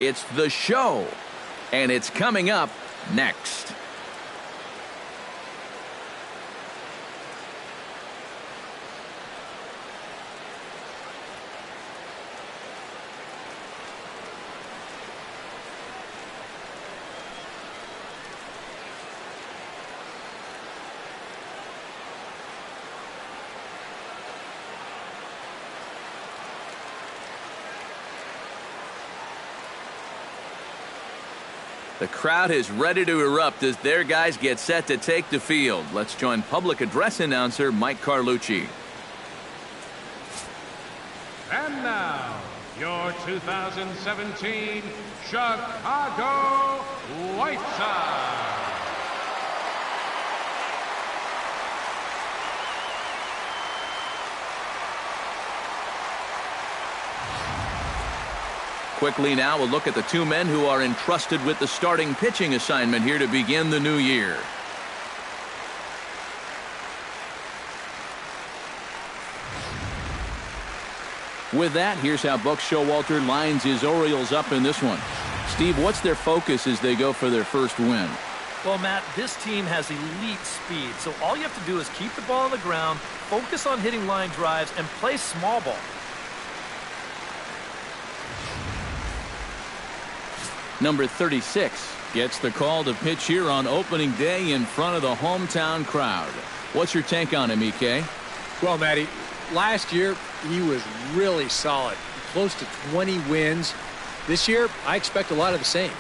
It's the show, and it's coming up next. The crowd is ready to erupt as their guys get set to take the field. Let's join public address announcer Mike Carlucci. And now, your 2017 Chicago White Sox. Quickly now, we'll look at the two men who are entrusted with the starting pitching assignment here to begin the new year. With that, here's how Buck Showalter lines his Orioles up in this one. Steve, what's their focus as they go for their first win? Well, Matt, this team has elite speed, so all you have to do is keep the ball on the ground, focus on hitting line drives, and play small ball. Number 36 gets the call to pitch here on opening day in front of the hometown crowd. What's your take on him, EK? Well, Matty, last year he was really solid, close to 20 wins. This year, I expect a lot of the same.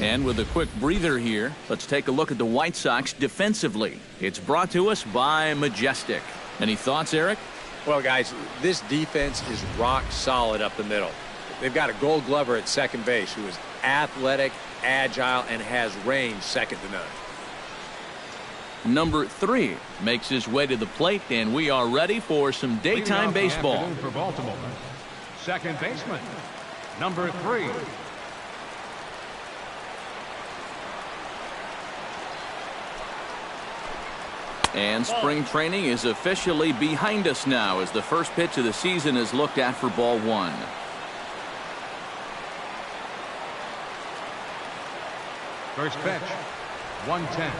And with a quick breather here, let's take a look at the White Sox defensively. It's brought to us by Majestic. Any thoughts, Eric? Well, guys, this defense is rock solid up the middle. They've got a Gold Glover at second base who is athletic, agile, and has range second to none. Number 3 makes his way to the plate, and we are ready for some daytime baseball. For Baltimore, second baseman, number 3. And spring training is officially behind us now as the first pitch of the season is looked at for ball 1. First pitch, 110.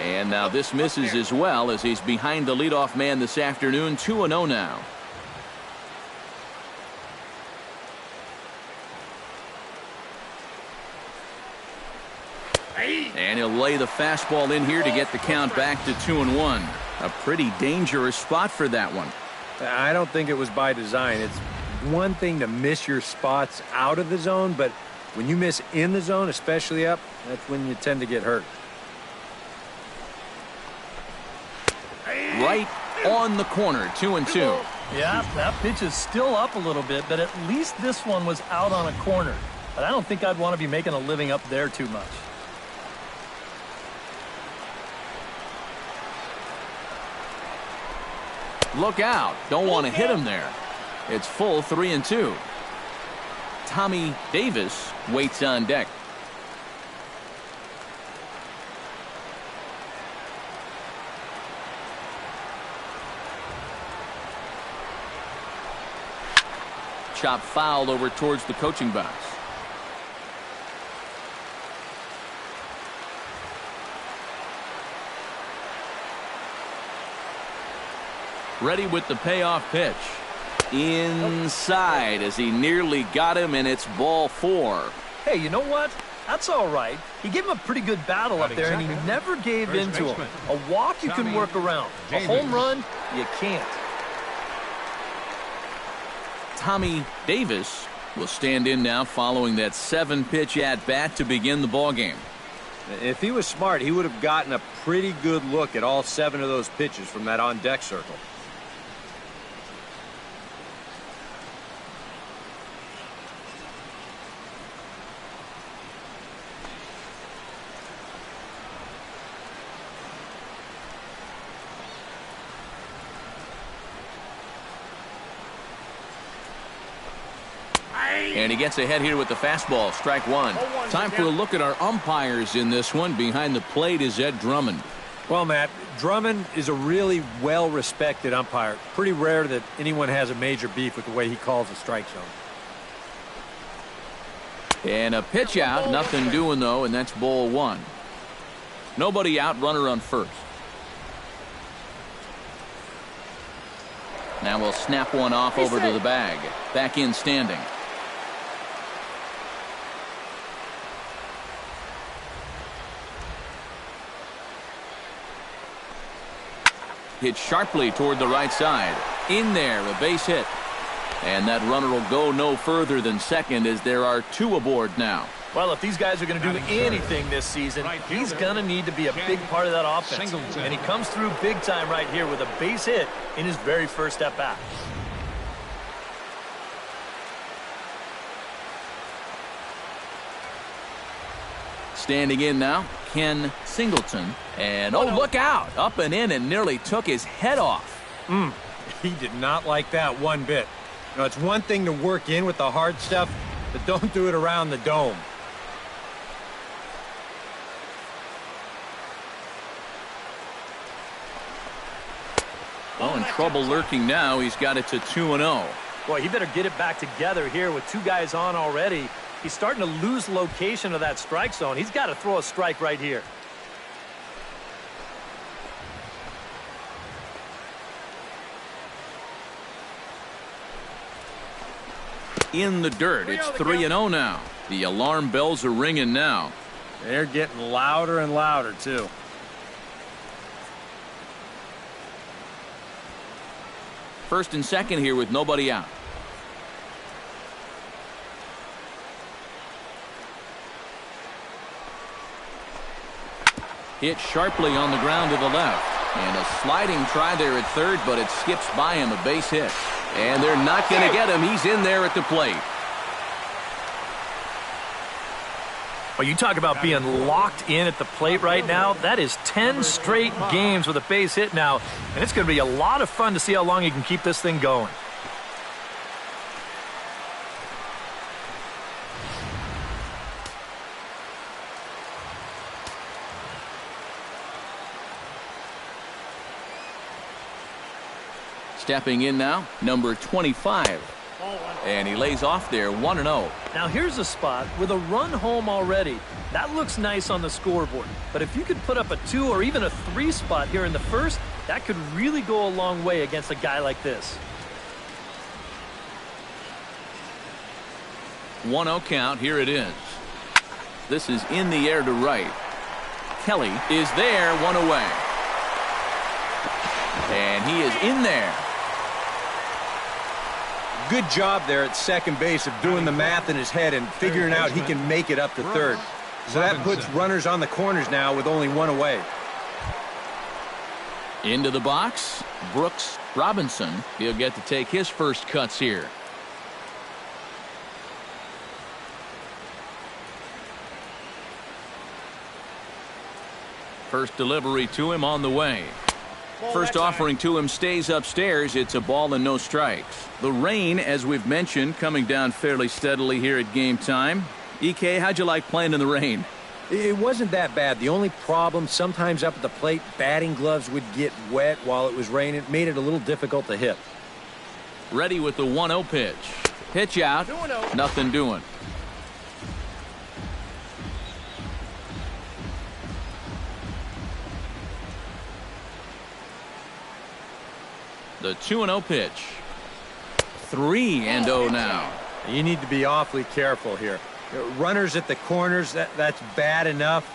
And now this misses as well as he's behind the leadoff man this afternoon, 2-0 now. And he'll lay the fastball in here to get the count back to 2-1. A pretty dangerous spot for that one. I don't think it was by design. It's one thing to miss your spots out of the zone, but when you miss in the zone, especially up, that's when you tend to get hurt. Right on the corner, 2-2. Yeah, that pitch is still up a little bit, but at least this one was out on a corner. But I don't think I'd want to be making a living up there too much. Look out. Don't want to hit him there. It's full 3-2. Tommy Davis waits on deck. Chop foul over towards the coaching box. Ready with the payoff pitch. Inside as he nearly got him, and it's ball 4. Hey, you know what? That's all right. He gave him a pretty good battle up there, and he never gave in to him. A walk you can work around. A home run, you can't. Tommy Davis will stand in now following that 7-pitch at-bat to begin the ballgame. If he was smart, he would have gotten a pretty good look at all 7 of those pitches from that on-deck circle. And And he gets ahead here with the fastball. Strike one. Time for a look at our umpires in this one. Behind the plate is Ed Drummond. Well, Matt, Drummond is a really well-respected umpire. Pretty rare that anyone has a major beef with the way he calls a strike zone. And a pitch out. Nothing doing, though, and that's ball one. Nobody out. Runner on first. Now we'll snap one off over to the bag. Back in standing. Hit sharply toward the right side. In there, a base hit. And that runner will go no further than second as there are two aboard now. Well, if these guys are going to do anything this season, he's going to need to be a big part of that offense. And he comes through big time right here with a base hit in his very first at bat. Standing in now, Ken Singleton. And oh, look out. Up and in and nearly took his head off. He did not like that one bit. You know, it's one thing to work in with the hard stuff, but don't do it around the dome. Oh, in trouble lurking now. He's got it to 2-0. Boy, he better get it back together here with two guys on already. He's starting to lose location of that strike zone. He's got to throw a strike right here. In the dirt. It's 3-0 now. The alarm bells are ringing now. They're getting louder and louder, too. First and second here with nobody out. Hit sharply on the ground to the left. And a sliding try there at third, but it skips by him, a base hit. And they're not going to get him. He's in there at the plate. Well, you talk about being locked in at the plate right now. That is 10 straight games with a base hit now. And it's going to be a lot of fun to see how long he can keep this thing going. Stepping in now, number 25. And he lays off there, 1-0. Now here's a spot with a run home already. That looks nice on the scoreboard. But if you could put up a 2 or even a 3 spot here in the first, that could really go a long way against a guy like this. 1-0 count. Here it is. This is in the air to right. Kelly is there, one away. And he is in there. Good job there at second base of doing the math in his head and figuring out he can make it up to third. So that puts runners on the corners now with only one away. Into the box, Brooks Robinson. He'll get to take his first cuts here. First delivery to him on the way. First offering to him stays upstairs. It's a ball and no strikes. The rain, as we've mentioned, coming down fairly steadily here at game time. EK, how'd you like playing in the rain? It wasn't that bad. The only problem, sometimes up at the plate, batting gloves would get wet while it was raining. It made it a little difficult to hit. Ready with the 1-0 pitch. Pitch out. Nothing doing. The 2-0 pitch. 3-0 now. You need to be awfully careful here. Runners at the corners, that's bad enough.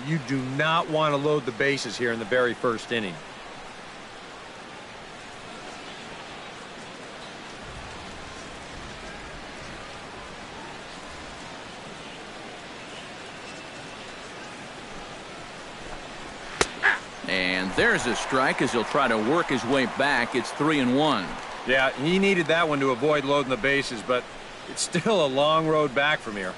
You do not want to load the bases here in the very first inning. And there's a strike as he'll try to work his way back. It's 3-1. Yeah, he needed that one to avoid loading the bases, but it's still a long road back from here.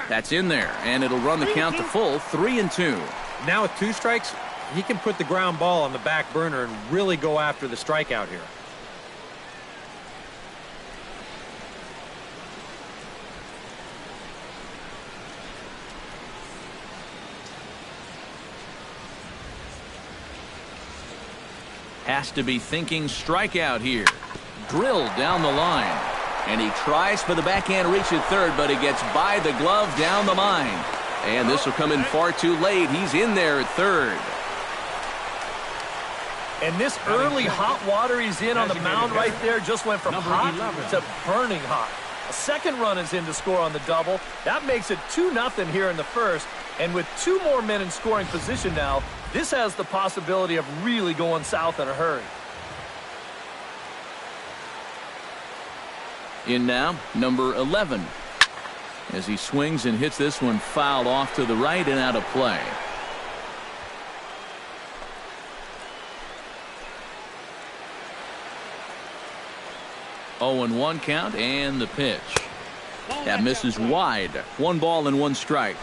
That's in there, and it'll run the count to full, 3-2. Now with 2 strikes, he can put the ground ball on the back burner and really go after the strikeout here. Has to be thinking strikeout here. Drilled down the line. And he tries for the backhand reach at third, but he gets by the glove down the line. And this will come in far too late. He's in there at third. And this early hot water he's in on the mound right there just went from hot to burning hot. A second run is in to score on the double. That makes it 2-0 here in the first. And with 2 more men in scoring position now, this has the possibility of really going south in a hurry. In now, number 11. As he swings and hits this one foul off to the right and out of play. Oh, and 1 count and the pitch. That misses wide. 1 ball and 1 strike.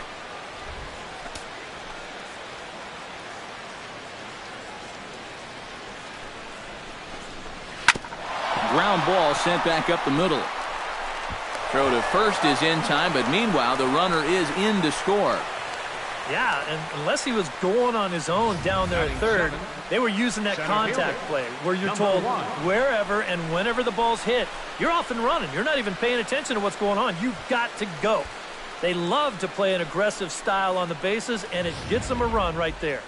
Ground ball sent back up the middle. Throw to first is in time, but meanwhile the runner is in to score. Yeah, and unless he was going on his own down there at third, they were using that contact play where you're told wherever and whenever the ball's hit, you're off and running. You're not even paying attention to what's going on. You've got to go. They love to play an aggressive style on the bases, and it gets them a run right there.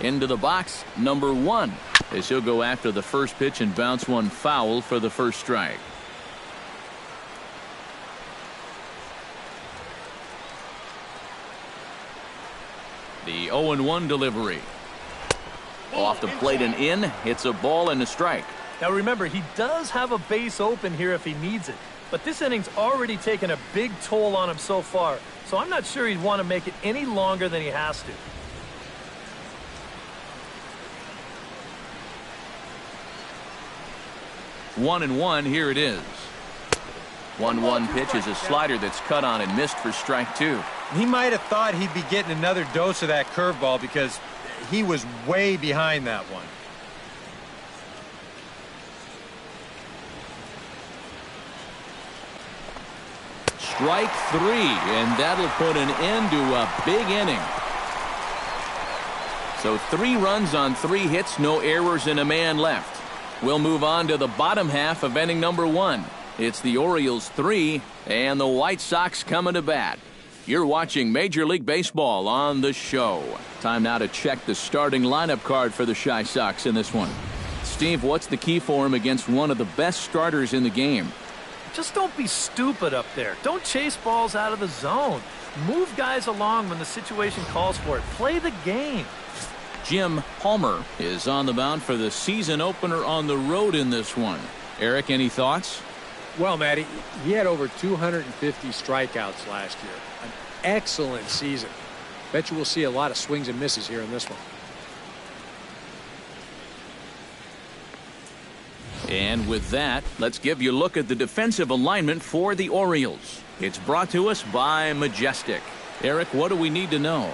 Into the box, number 1, as he'll go after the first pitch and bounce one foul for the first strike. The 0-1 delivery. Off the plate and in. It's a ball and a strike. Now remember, he does have a base open here if he needs it. But this inning's already taken a big toll on him so far. So I'm not sure he'd want to make it any longer than he has to. 1-1, here it is. 1-1 pitch is a slider that's cut on and missed for strike 2. He might have thought he'd be getting another dose of that curveball because he was way behind that one. Strike 3, and that'll put an end to a big inning. So 3 runs on 3 hits, no errors, and a man left. We'll move on to the bottom half of inning number 1. It's the Orioles 3 and the White Sox coming to bat. You're watching Major League Baseball on the show. Time now to check the starting lineup card for the Chi Sox in this one. Steve, what's the key for him against one of the best starters in the game? Just don't be stupid up there. Don't chase balls out of the zone. Move guys along when the situation calls for it. Play the game. Jim Palmer is on the mound for the season opener on the road in this one. Eric, any thoughts? Well, Matty, he had over 250 strikeouts last year. An excellent season. Bet you we'll see a lot of swings and misses here in this one. And with that, let's give you a look at the defensive alignment for the Orioles. It's brought to us by Majestic. Eric, what do we need to know?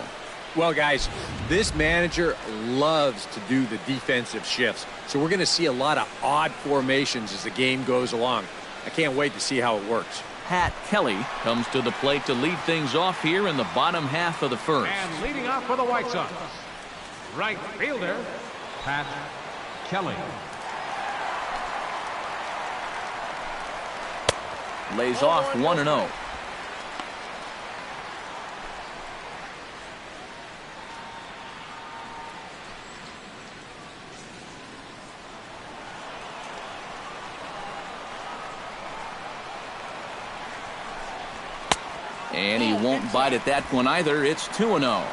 Well, guys, this manager loves to do the defensive shifts. So we're going to see a lot of odd formations as the game goes along. I can't wait to see how it works. Pat Kelly comes to the plate to lead things off here in the bottom half of the first. And leading off for the White Sox, right fielder, Pat Kelly. Lays off 1-0. And he won't bite at that one either. It's 2-0.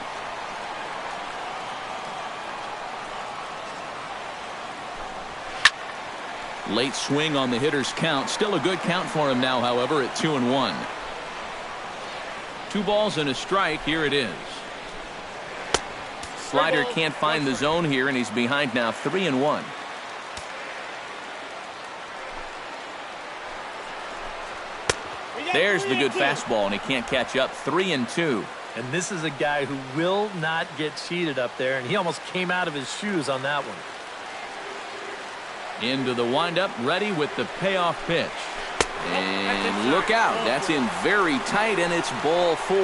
Late swing on the hitter's count. Still a good count for him now, however, at 2-1. 2 balls and a strike. Here it is. Slider can't find the zone here, and he's behind now 3-1. There's the good fastball, and he can't catch up. 3-2. And this is a guy who will not get cheated up there, and he almost came out of his shoes on that one. Into the windup, ready with the payoff pitch. And look out. That's in very tight, and it's ball 4.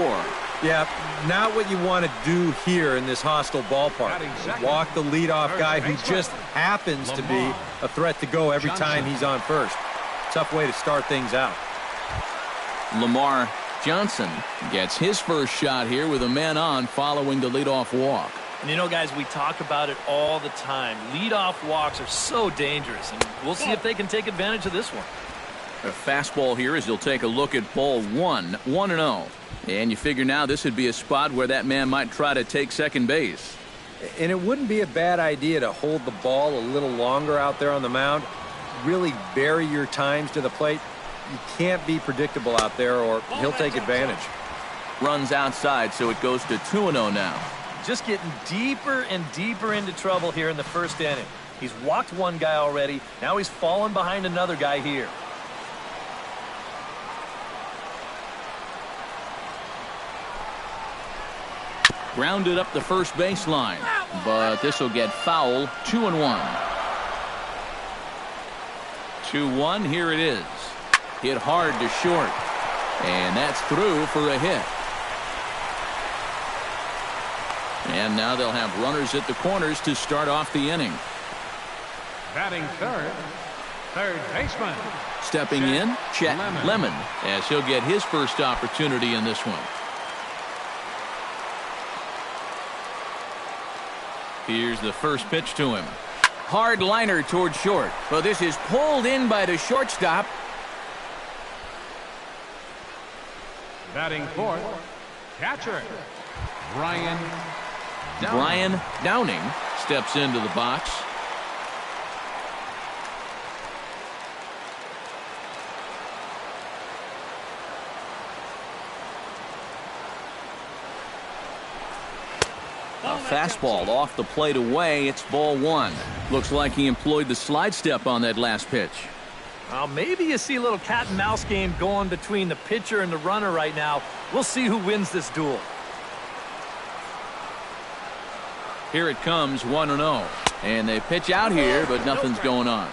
Yeah, not what you want to do here in this hostile ballpark. Walk the leadoff guy who just happens to be a threat to go every time he's on first. Tough way to start things out. Lamar Johnson gets his first shot here with a man on following the leadoff walk. And you know, guys, we talk about it all the time. Leadoff walks are so dangerous, and we'll see if they can take advantage of this one. A fastball here as he'll take a look at ball 1, 1-0. And you figure now this would be a spot where that man might try to take second base. And it wouldn't be a bad idea to hold the ball a little longer out there on the mound. Really vary your times to the plate. You can't be predictable out there or he'll take advantage. Runs outside, so it goes to 2-0 now. Just getting deeper and deeper into trouble here in the first inning. He's walked one guy already. Now he's fallen behind another guy here. Grounded up the first baseline, but this will get foul. 2-1. 2-1, here it is. Hit hard to short, and that's through for a hit. And now they'll have runners at the corners to start off the inning. Batting third baseman. Stepping in, Chet Lemon, as he'll get his first opportunity in this one. Here's the first pitch to him. Hard liner toward short. Well, this is pulled in by the shortstop. Batting fourth, catcher Brian Downing steps into the box. A fastball off the plate away. It's ball 1. Looks like he employed the slide step on that last pitch. Well, maybe you see a little cat and mouse game going between the pitcher and the runner right now. We'll see who wins this duel. Here it comes, 1-0. And they pitch out here, but nothing's going on.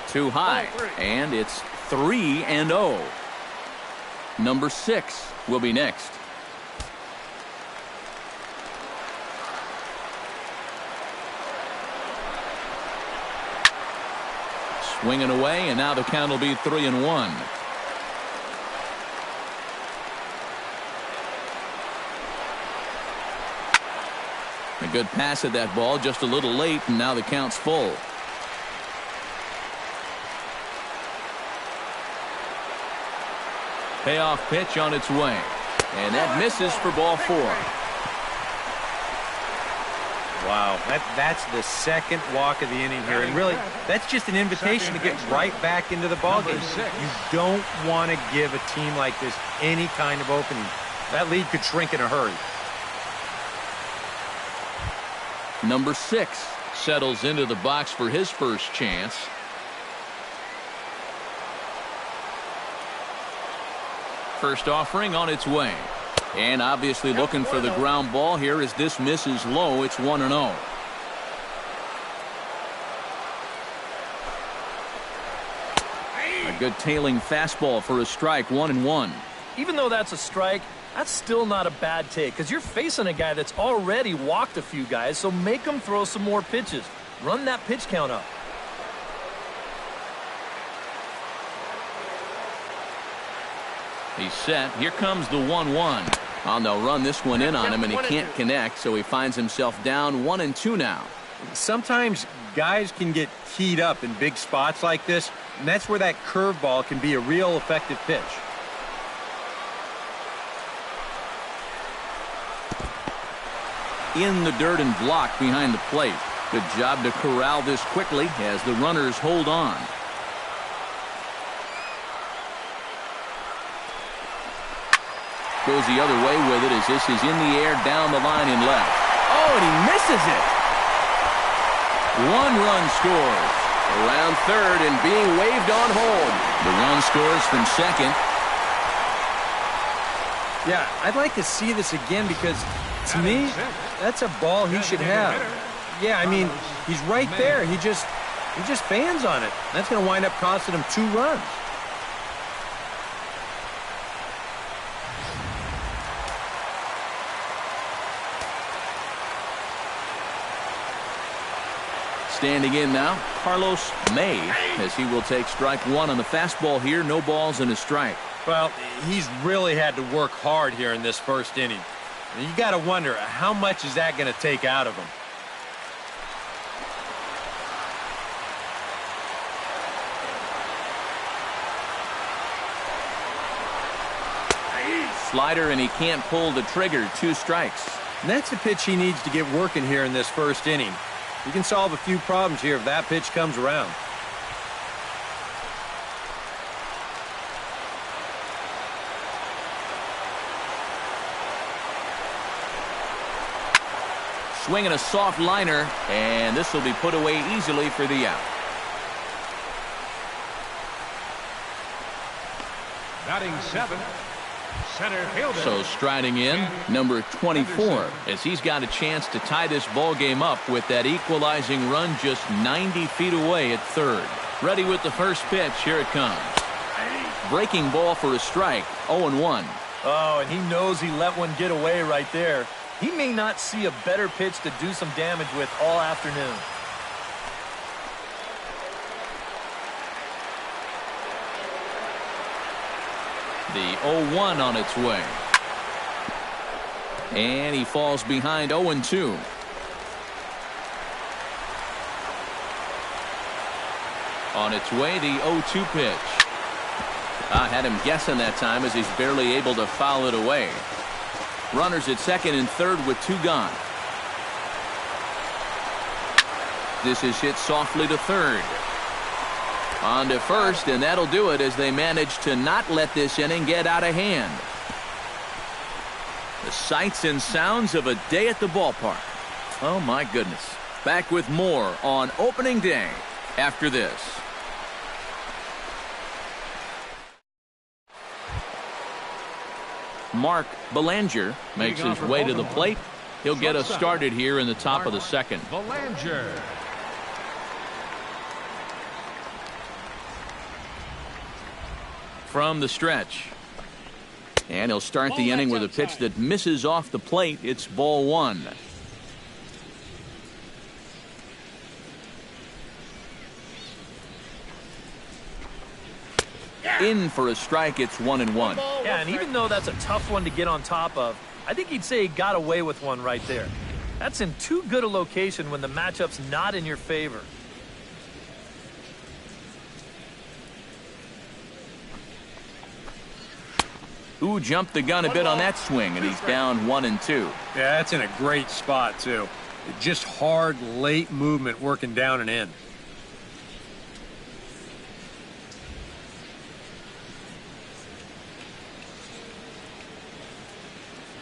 Too high, and it's 3-0. Number 6 will be next. Swinging away, and now the count will be 3-1. A good pass at that ball, just a little late, and now the count's full. Payoff pitch on its way, and that misses for ball 4. Wow, that's the second walk of the inning here, and really that's just an invitation to get right back into the ballgame. You don't want to give a team like this any kind of opening. That lead could shrink in a hurry. Number 6 settles into the box for his first chance. First offering on its way. And obviously looking for the ground ball here as this misses low. It's 1-0. A good tailing fastball for a strike. 1-1. Even though that's a strike, that's still not a bad take because you're facing a guy that's already walked a few guys, so make him throw some more pitches. Run that pitch count up. He's set. Here comes the 1-1. And they'll run this one in on him, and he can't connect, so he finds himself down 1-2 now. Sometimes guys can get keyed up in big spots like this, and that's where that curveball can be a real effective pitch. In the dirt and blocked behind the plate. Good job to corral this quickly as the runners hold on. Goes the other way with it as this is in the air down the line and left. Oh, and he misses it. 1 run scores. Around third and being waved on home. The run scores from second. Yeah, I'd like to see this again because, to me, that's a ball he should have. Yeah, I mean, he's right there. He just fans on it. That's going to wind up costing him 2 runs. Standing in now, Carlos May, as he will take strike 1 on the fastball here. No balls and a strike. Well, he's really had to work hard here in this first inning. And you got to wonder, how much is that going to take out of him? Slider, and he can't pull the trigger. 2 strikes. And that's the pitch he needs to get working here in this first inning. You can solve a few problems here if that pitch comes around. Swinging a soft liner, and this will be put away easily for the out. Batting 7, center fielder. So striding in, number 24, as he's got a chance to tie this ball game up with that equalizing run just 90 feet away at third. Ready with the first pitch. Here it comes. Breaking ball for a strike. 0-1. Oh, and he knows he let one get away right there. He may not see a better pitch to do some damage with all afternoon. The 0-1 on its way. And he falls behind 0-2. On its way, the 0-2 pitch. I had him guessing that time as he's barely able to foul it away. Runners at second and third with 2 gone. This is hit softly to third. On to first, and that'll do it as they manage to not let this inning get out of hand. The sights and sounds of a day at the ballpark. Oh, my goodness. Back with more on opening day after this. Mark Belanger makes his way to the plate. He'll get us started here in the top of the second. Belanger. From the stretch. And he'll start the inning with a pitch that misses off the plate. It's ball 1. In for a strike. It's 1-1. Yeah, and even though that's a tough one to get on top of, I think he'd say he got away with one right there. That's in too good a location when the matchup's not in your favor. Ooh, jumped the gun a bit on that swing, and he's down 1-2. Yeah, that's in a great spot, too. Just hard, late movement working down and in.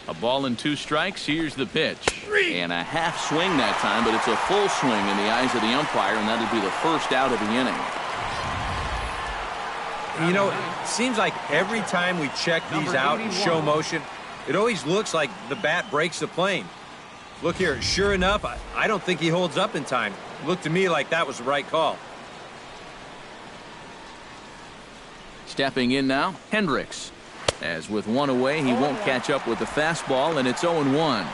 A ball and 2 strikes. Here's the pitch. And a half swing that time, but it's a full swing in the eyes of the umpire, and that'll be the first out of the inning. You know, it seems like every time we check these out in show motion, it always looks like the bat breaks the plane. Look here, sure enough, I don't think he holds up in time. Looked to me like that was the right call. Stepping in now, Hendricks. As with 1 away, he won't catch up with the fastball, and it's 0-1.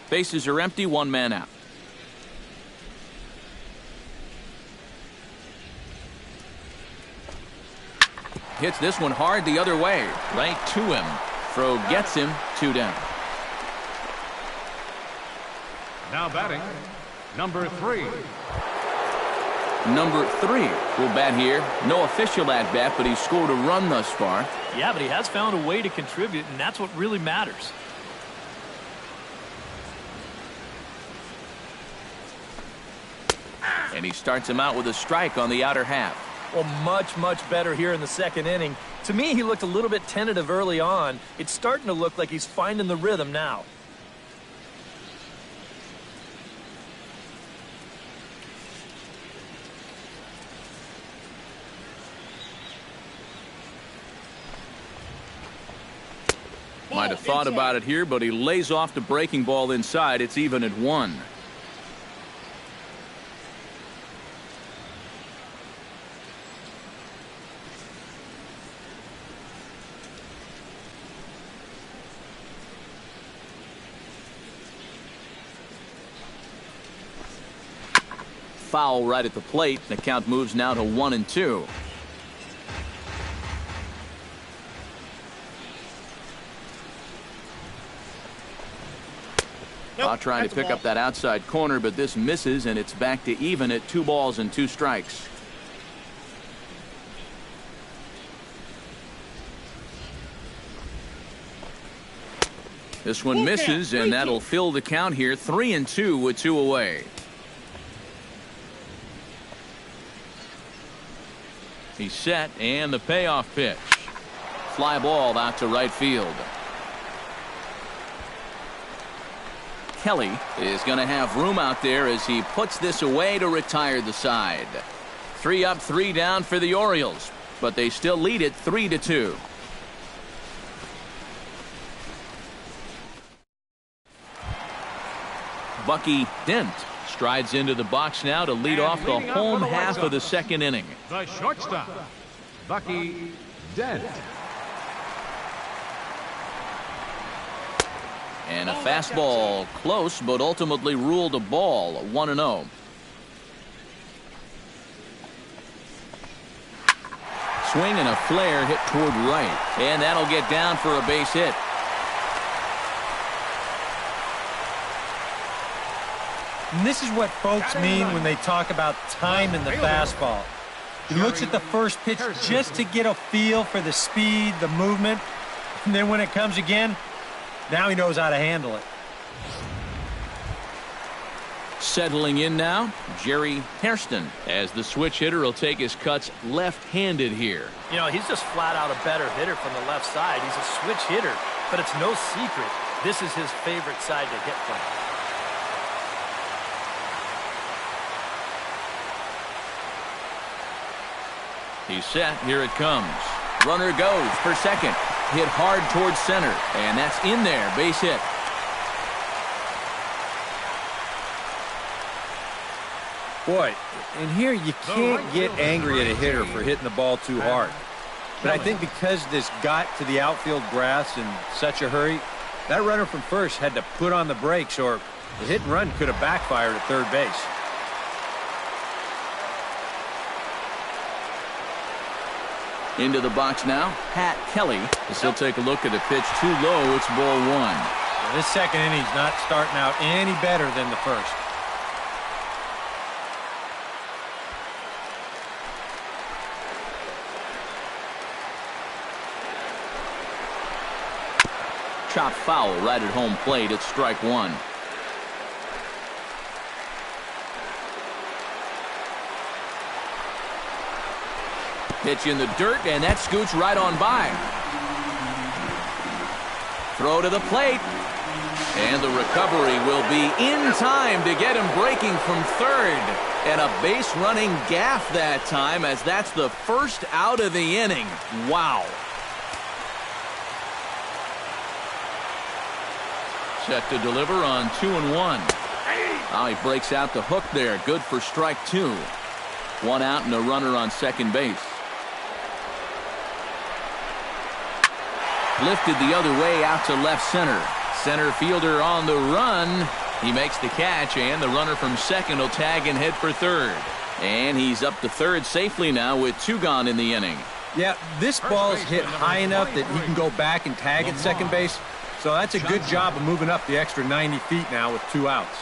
Bases are empty, 1 man out. Hits this one hard the other way, right to him. Throw gets him, 2 down. Now batting, number 3. Number 3 will bat here. No official at bat, but he's scored a run thus far. Yeah, but he has found a way to contribute, and that's what really matters. And he starts him out with a strike on the outer half. Well, much better here in the second inning. To me, he looked a little bit tentative early on. It's starting to look like he's finding the rhythm now. Might have thought about it here, but he lays off the breaking ball inside. It's even at 1. Foul right at the plate. The count moves now to 1-2. Trying to pick up that outside corner, but this misses, and it's back to even at 2 balls and 2 strikes. This one misses, and that'll fill the count here. 3-2 with 2 away. He's set, and the payoff pitch. Fly ball out to right field. Kelly is going to have room out there as he puts this away to retire the side. 3 up, 3 down for the Orioles, but they still lead it 3-2. Bucky Dent strides into the box now to lead off the home half of the second inning. The shortstop, Bucky Dent. And a fastball close, but ultimately ruled a ball. 1-0. Swing and a flare hit toward right, and that'll get down for a base hit. And this is what folks mean when they talk about time in the fastball. He looks at the first pitch just to get a feel for the speed, the movement, and then when it comes again, now he knows how to handle it. Settling in now, Jerry Hairston, as the switch hitter will take his cuts left-handed here. You know, he's just flat out a better hitter from the left side. He's a switch hitter, but it's no secret this is his favorite side to hit from. He's set. Here it comes. Runner goes for second. Hit hard towards center, and that's in there. Base hit. Boy, and here you can't get angry at a hitter for hitting the ball too hard. But I think because this got to the outfield grass in such a hurry, that runner from first had to put on the brakes, or the hit and run could have backfired at third base. Into the box now, Pat Kelly. As he'll take a look at a pitch too low. It's ball 1. Well, this second inning's not starting out any better than the first. Chop foul right at home plate. It's strike 1. Pitch in the dirt, and that scoots right on by. Throw to the plate. And the recovery will be in time to get him breaking from third. And a base running gaff that time, as that's the first out of the inning. Wow. Set to deliver on 2-1. Now he breaks out the hook there. Good for strike 2. 1 out and a runner on second base. Lifted the other way out to left center. Center fielder on the run. He makes the catch, and the runner from second will tag and head for third. And he's up to third safely now with 2 gone in the inning. Yeah, this ball's hit high enough that he can go back and tag at second base. So that's a good job of moving up the extra 90 feet now with 2 outs.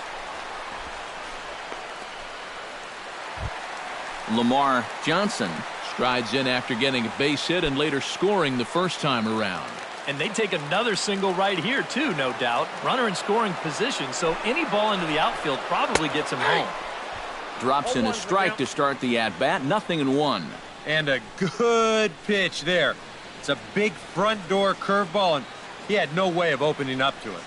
Lamar Johnson strides in after getting a base hit and later scoring the first time around. And they take another single right here, too, no doubt. Runner in scoring position, so any ball into the outfield probably gets him home. Drops in a strike to start the at-bat. 0-1. And a good pitch there. It's a big front door curveball, and he had no way of opening up to it.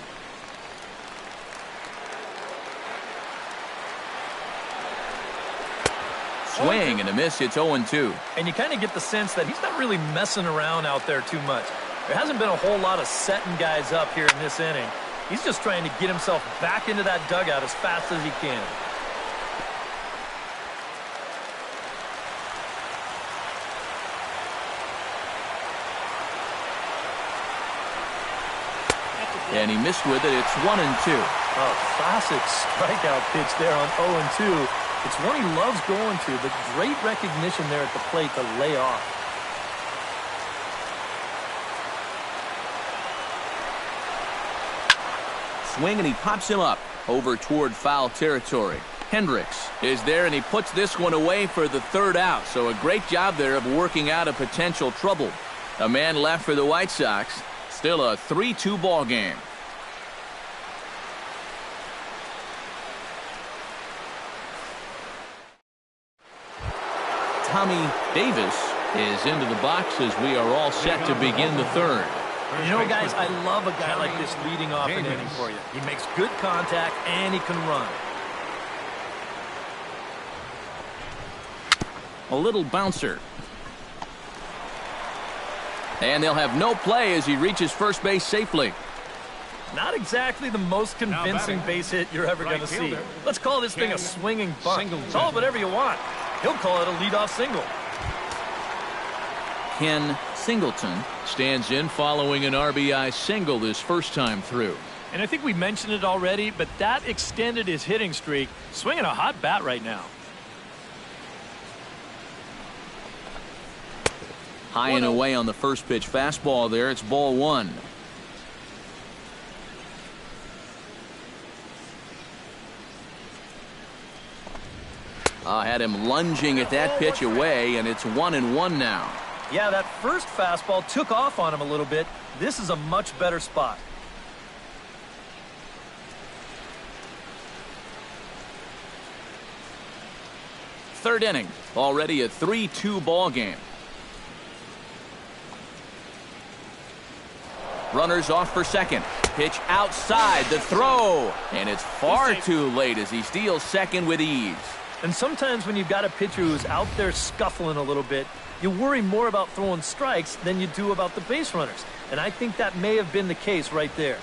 Swing and a miss. It's 0-2. And you kind of get the sense that he's not really messing around out there too much. There hasn't been a whole lot of setting guys up here in this inning. He's just trying to get himself back into that dugout as fast as he can. And he missed with it. It's 1-2. A classic strikeout pitch there on 0-2. It's one he loves going to, but great recognition there at the plate to lay off. Swing, and he pops him up over toward foul territory. Hendricks is there, and he puts this one away for the third out. So a great job there of working out a potential trouble. A man left for the White Sox. Still a 3-2 ball game. Tommy Davis is into the box as we are all set to begin the third. You know, guys, I love a guy like this leading off an inning for you. He makes good contact, and he can run. A little bouncer. And they'll have no play as he reaches first base safely. Not exactly the most convincing base hit you're ever going to see. Let's call this thing a swinging bunt. Call it whatever you want. He'll call it a leadoff single. Ken Singleton stands in following an RBI single this first time through. And I think we mentioned it already, but that extended his hitting streak. Swinging a hot bat right now. High and away on the first pitch fastball there. It's ball one. Had him lunging at that pitch away, and it's 1-1 now. Yeah, that first fastball took off on him a little bit. This is a much better spot. Third inning, already a 3-2 ball game. Runners off for second. Pitch outside, the throw, and it's far too late as he steals second with ease. And sometimes when you've got a pitcher who's out there scuffling a little bit, you worry more about throwing strikes than you do about the base runners. And I think that may have been the case right there.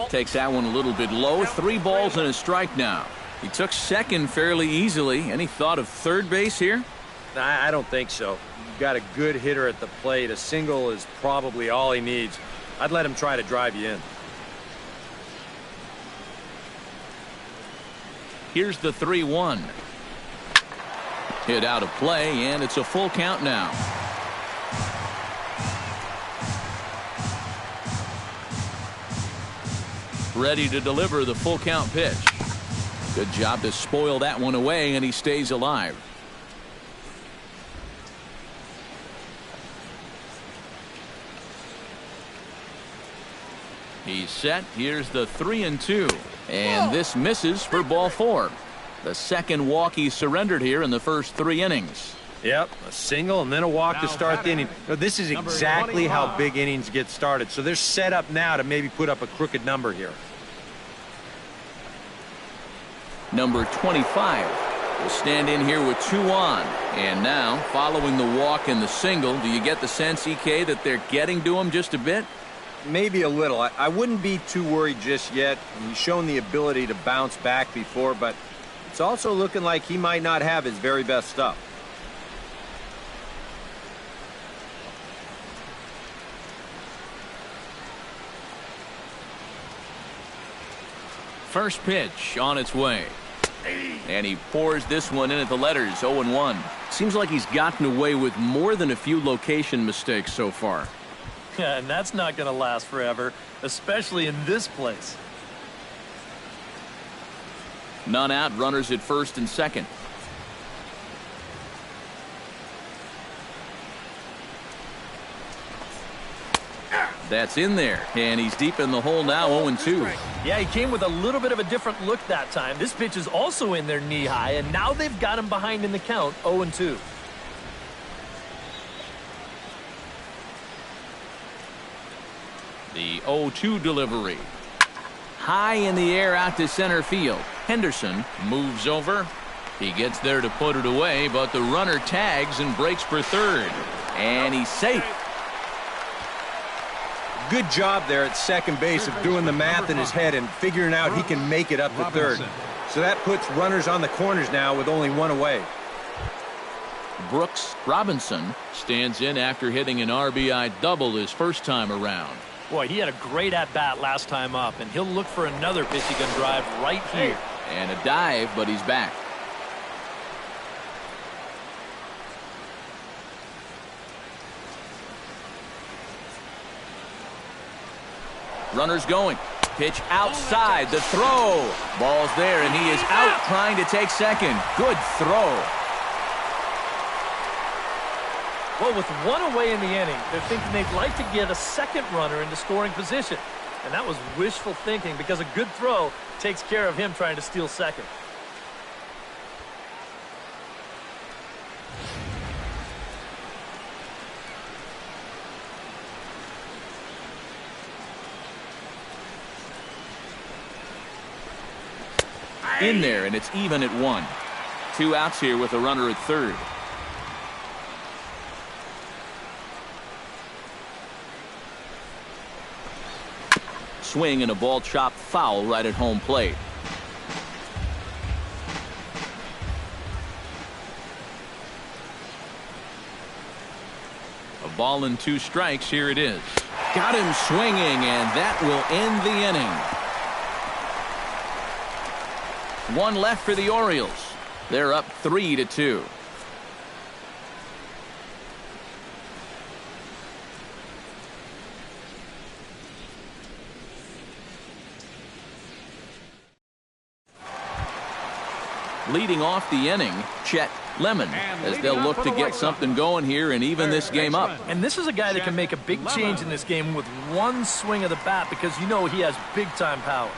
Takes that one a little bit low. 3 balls and a strike now. He took second fairly easily. Any thought of third base here? I don't think so. You've got a good hitter at the plate. A single is probably all he needs. I'd let him try to drive you in. Here's the 3-1. Hit out of play, and it's a full count now. Ready to deliver the full count pitch. Good job to spoil that one away, and he stays alive. He's set. Here's the 3-2. And this misses for ball 4. The second walk he surrendered here in the first 3 innings. Yep, a single and then a walk to start the inning. Now, this is exactly how big innings get started. So they're set up now to maybe put up a crooked number here. Number 25 will stand in here with 2 on. And now, following the walk and the single, do you get the sense, EK, that they're getting to him just a bit? Maybe a little. I wouldn't be too worried just yet. He's shown the ability to bounce back before, but it's also looking like he might not have his very best stuff. First pitch on its way. And he pours this one in at the letters, 0-1. Seems like he's gotten away with more than a few location mistakes so far. Yeah, and that's not going to last forever, especially in this place. None out, runners at first and second. That's in there, and he's deep in the hole now, 0-2. Yeah, he came with a little bit of a different look that time. This pitch is also in there knee-high, and now they've got him behind in the count, 0-2. The 0-2 delivery. High in the air out to center field. Henderson moves over. He gets there to put it away, but the runner tags and breaks for third. And he's safe. Good job there at second base of doing the math in his head and figuring out he can make it up to third. So that puts runners on the corners now with only one away. Brooks Robinson stands in after hitting an RBI double his first time around. Boy, he had a great at-bat last time up, and he'll look for another pitch he can drive right here. And a dive, but he's back. Runners going. Pitch outside. The throw. Ball's there, and he is out trying to take second. Good throw. Well, with one away in the inning, they're thinking they'd like to get a second runner into scoring position. And that was wishful thinking because a good throw takes care of him trying to steal second. In there, and it's even at 1. 2 outs here with a runner at third. Swing and a ball chopped foul right at home plate. A ball and 2 strikes. Here it is. Got him swinging, and that will end the inning. 1 left for the Orioles. They're up 3-2. Leading off the inning, Chet Lemon, as they'll look to get something going here and even this game up. And this is a guy that can make a big change in this game with one swing of the bat because you know he has big-time power.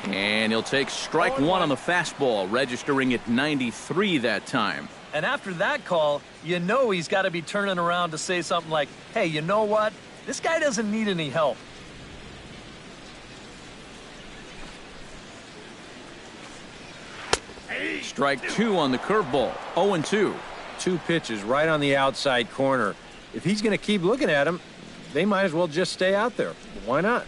And he'll take strike 1 on the fastball, registering at 93 that time. And after that call, you know he's got to be turning around to say something like, hey, you know what? This guy doesn't need any help. Strike 2 on the curveball, 0-2. 2 pitches right on the outside corner. If he's going to keep looking at him, they might as well just stay out there. Why not?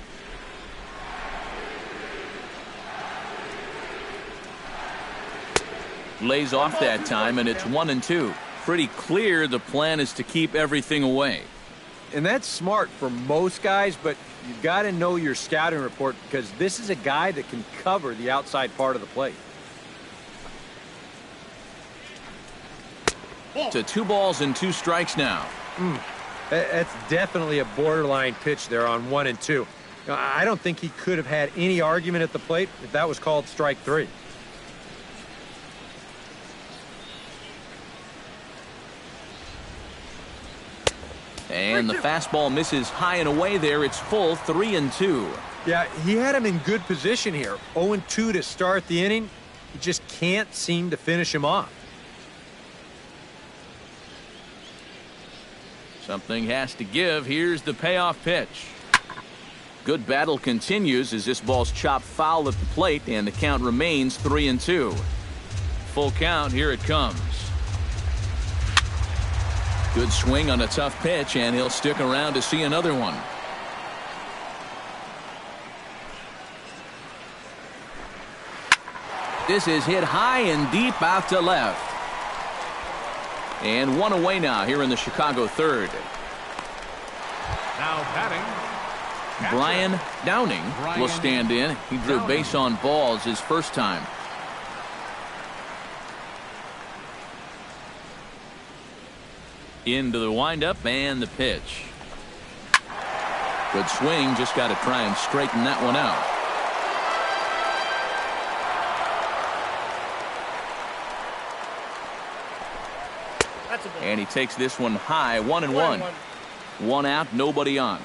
Lays off that time, and it's 1-2. Pretty clear the plan is to keep everything away. And that's smart for most guys, but you've got to know your scouting report because this is a guy that can cover the outside part of the plate. To 2 balls and 2 strikes now. That's definitely a borderline pitch there on 1 and 2. I don't think he could have had any argument at the plate if that was called strike 3. And the fastball misses high and away there. It's full, 3-2. Yeah, he had him in good position here. 0-2 to start the inning. He just can't seem to finish him off. Something has to give. Here's the payoff pitch. Good battle continues as this ball's chopped foul at the plate, and the count remains 3-2. Full count. Here it comes. Good swing on a tough pitch, and he'll stick around to see another one. This is hit high and deep out to left. And 1 away now here in the Chicago third. Now batting, Brian Downing will stand in. He drew base on balls his first time. Into the windup and the pitch. Good swing, just got to try and straighten that one out. And he takes this one high, 1-1. 1 out, nobody on.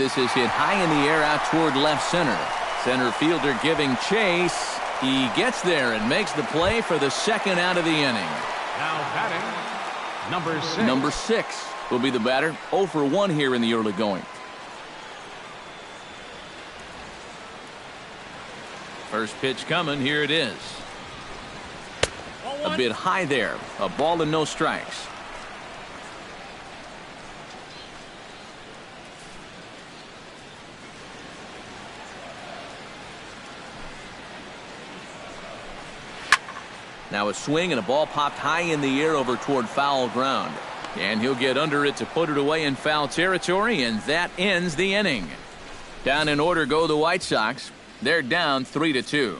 This is hit high in the air out toward left center. Center fielder giving chase. He gets there and makes the play for the second out of the inning. Now batting, number 6. Number 6 will be the batter. 0 for 1 here in the early going. First pitch coming. Here it is. A bit high there. A ball and no strikes. Now a swing and a ball popped high in the air over toward foul ground. And he'll get under it to put it away in foul territory, and that ends the inning. Down in order go the White Sox. They're down 3-2.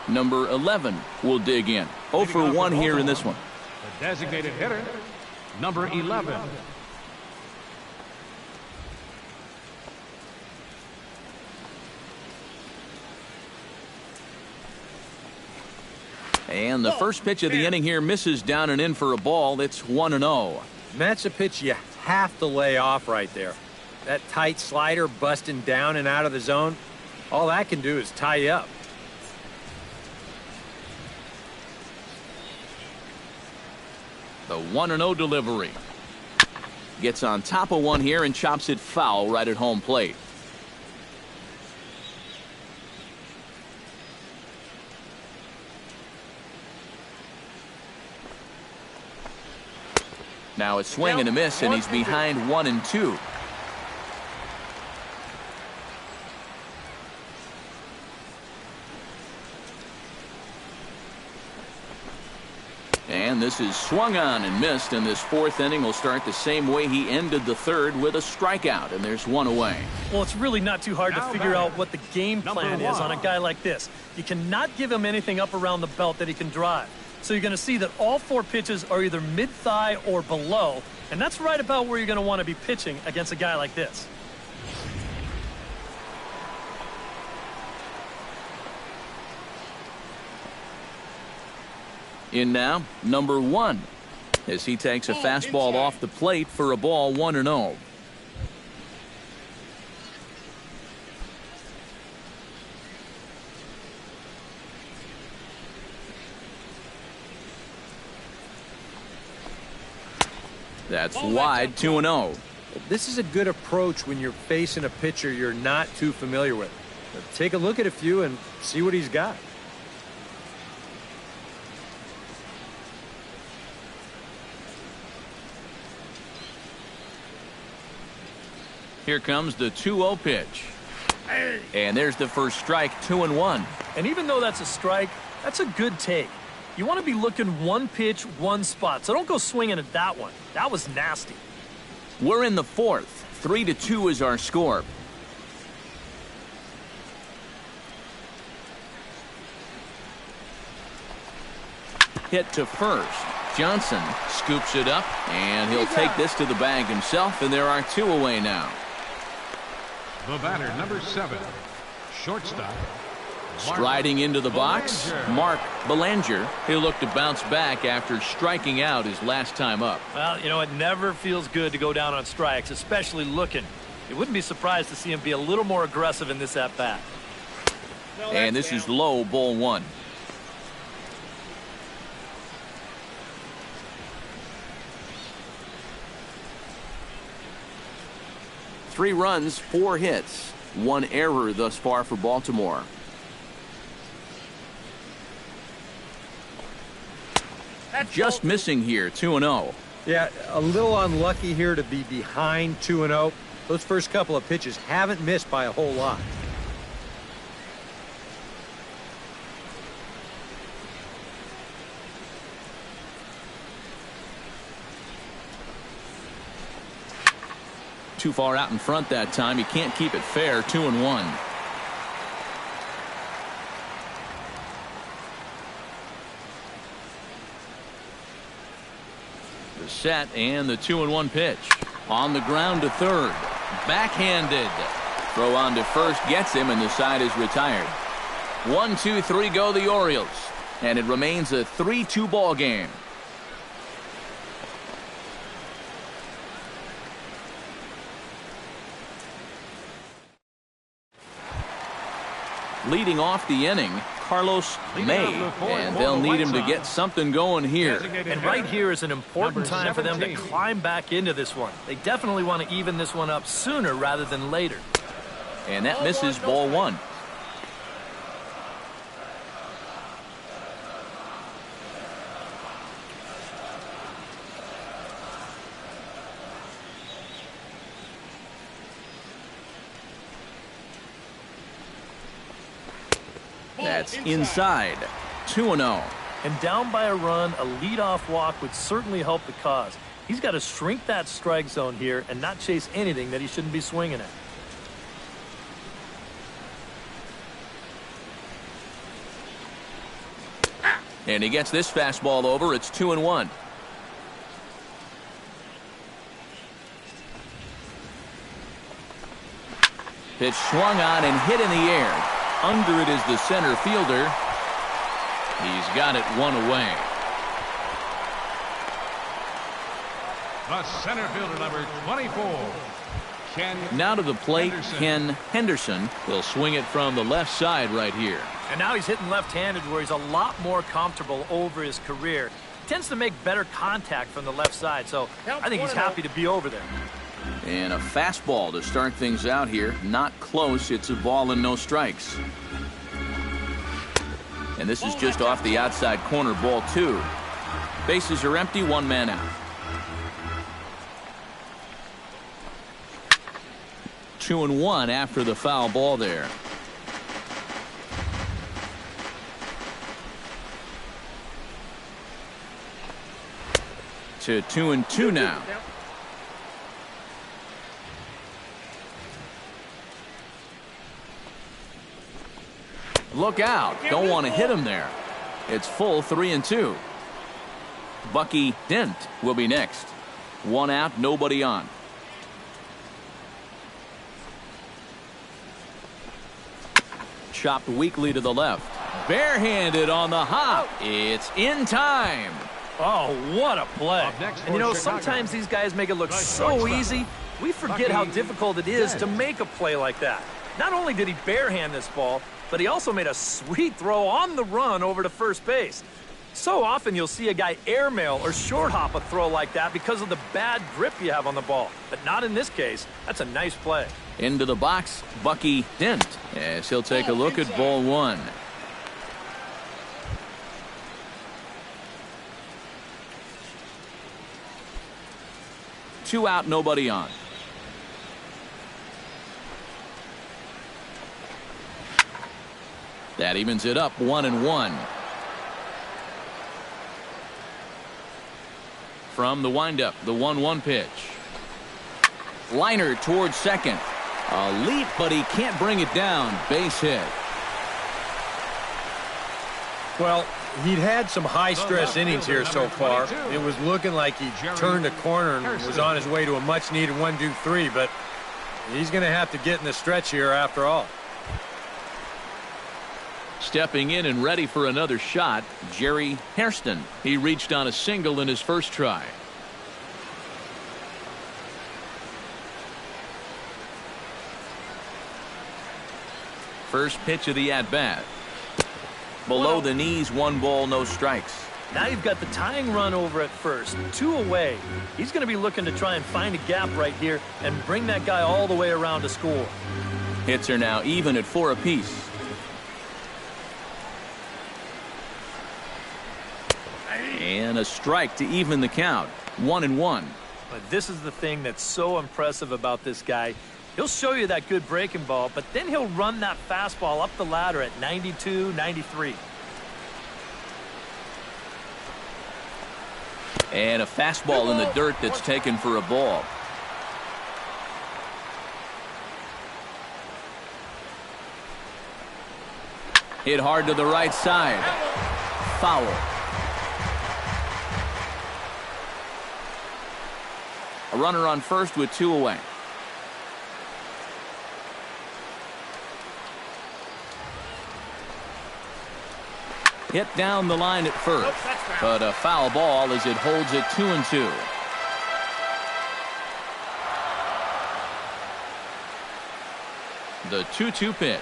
Number 11 will dig in. 0 for 1 here in this one. The designated hitter, number 11. And the first pitch of the inning here misses down and in for a ball. It's 1-0. That's a pitch you have to lay off right there. That tight slider busting down and out of the zone, all that can do is tie you up. The 1-0 delivery. Gets on top of one here and chops it foul right at home plate. Now a swing and a miss, and he's behind 1-2. And this is swung on and missed, and this fourth inning will start the same way he ended the third, with a strikeout, and there's one away. Well, it's really not too hard to figure out what the game plan is on a guy like this. You cannot give him anything up around the belt that he can drive. So you're going to see that all 4 pitches are either mid-thigh or below, and that's right about where you're going to want to be pitching against a guy like this. In now, number 1, as he takes a fastball off the plate for a ball, 1-0. That's wide, 2-0. This is a good approach when you're facing a pitcher you're not too familiar with. Take a look at a few and see what he's got. Here comes the 2-0 pitch. And there's the first strike, 2-1. And even though that's a strike, that's a good take. You want to be looking one pitch, one spot, so don't go swinging at that one. That was nasty. We're in the fourth. 3-2 is our score. Hit to first. Johnson scoops it up, and he'll take this to the bag himself, and there are 2 away now. The batter, number 7, shortstop. Striding into the box, Mark Belanger. He'll look to bounce back after striking out his last time up. Well, you know, it never feels good to go down on strikes, especially looking. You wouldn't be surprised to see him be a little more aggressive in this at-bat. And this is low, ball 1. Three runs, 4 hits, 1 error thus far for Baltimore. Just missing here, 2-0. Yeah, a little unlucky here to be behind 2-0. Those first couple of pitches haven't missed by a whole lot. Too far out in front that time. He can't keep it fair. 2-1. The set and the 2-1 pitch. On the ground to third. Backhanded. Throw on to first gets him, and the side is retired. 1, 2, 3 go the Orioles, and it remains a 3-2 ball game. Leading off the inning, Carlos May, and they'll need him to get something going here. And right here is an important time for them to climb back into this one. They definitely want to even this one up sooner rather than later. And that misses ball one. That's inside. 2-0. And down by a run, a leadoff walk would certainly help the cause. He's got to shrink that strike zone here and not chase anything that he shouldn't be swinging at. And he gets this fastball over. It's 2-1. Pitch swung on and hit in the air. Under it is the center fielder. He's got it one away. The center fielder, number 24. Now to the plate, Ken Henderson will swing it from the left side right here. And now he's hitting left-handed where he's a lot more comfortable over his career. He tends to make better contact from the left side, so I think he's happy to be over there. And a fastball to start things out here. Not close. It's a ball and no strikes. And this is just off the outside corner, ball two. Bases are empty, one man out. 2-1 after the foul ball there. To 2-2 now. Look out. Don't want to hit him there. It's full 3-2. Bucky Dent will be next. One out, nobody on. Chopped weakly to the left. Barehanded on the hop. It's in time. Oh, what a play. And, you know, sometimes these guys make it look so easy, we forget how difficult it is to make a play like that. Not only did he barehand this ball, but he also made a sweet throw on the run over to first base. So often you'll see a guy airmail or short hop a throw like that because of the bad grip you have on the ball. But not in this case. That's a nice play. Into the box, Bucky Dent, as he'll take a look at ball one. Two out, nobody on. That evens it up, 1-1. From the windup, the 1-1 pitch. Liner towards second. A leap, but he can't bring it down. Base hit. Well, he'd had some high-stress innings here so far. It was looking like he turned a corner and was on his way to a much-needed 1-2-3, but he's going to have to get in the stretch here after all. Stepping in and ready for another shot, Jerry Hairston. He reached on a single in his first try. First pitch of the at-bat. Below the knees, 1 ball, no strikes. Now you've got the tying run over at first, 2 away. He's going to be looking to try and find a gap right here and bring that guy all the way around to score. Hits are now even at 4 apiece. And a strike to even the count. 1-1. But this is the thing that's so impressive about this guy. He'll show you that good breaking ball, but then he'll run that fastball up the ladder at 92, 93. And a fastball in the dirt that's taken for a ball. Hit hard to the right side. Foul. A runner on first with 2 away. hit down the line at first, but a foul ball as it holds it 2-2. The 2-2 pitch.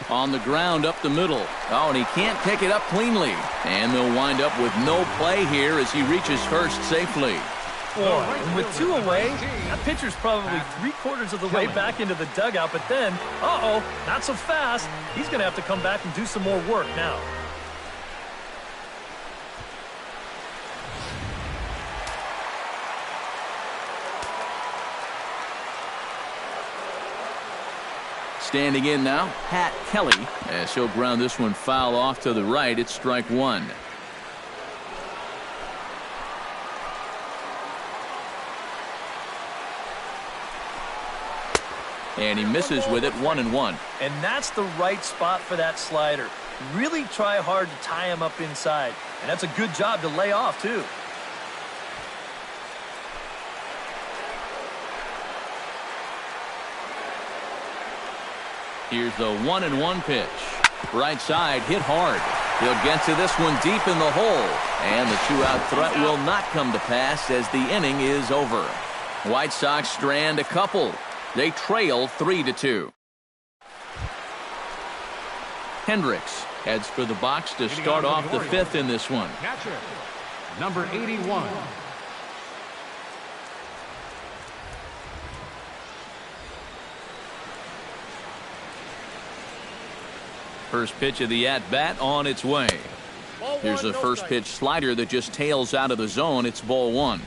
On the ground up the middle. Oh, and he can't pick it up cleanly. And they'll wind up with no play here as he reaches first safely. Boy, and with 2 away, that pitcher's probably 3/4 of the way back into the dugout. But then, uh-oh, not so fast. He's going to have to come back and do some more work now. Standing in now, Pat Kelly, as he'll ground this one foul off to the right. It's strike 1. And he misses with it 1-1. And that's the right spot for that slider. Really try hard to tie him up inside. And that's a good job to lay off, too. Here's the 1-1 pitch. Right side, hit hard. He'll get to this one deep in the hole. And the 2-out threat will not come to pass as the inning is over. White Sox strand a couple. They trail 3-2. Hendricks heads for the box to start off the 5th in this one. Catcher, number 81. First pitch of the at-bat on its way. Here's a first pitch slider that just tails out of the zone. It's ball 1.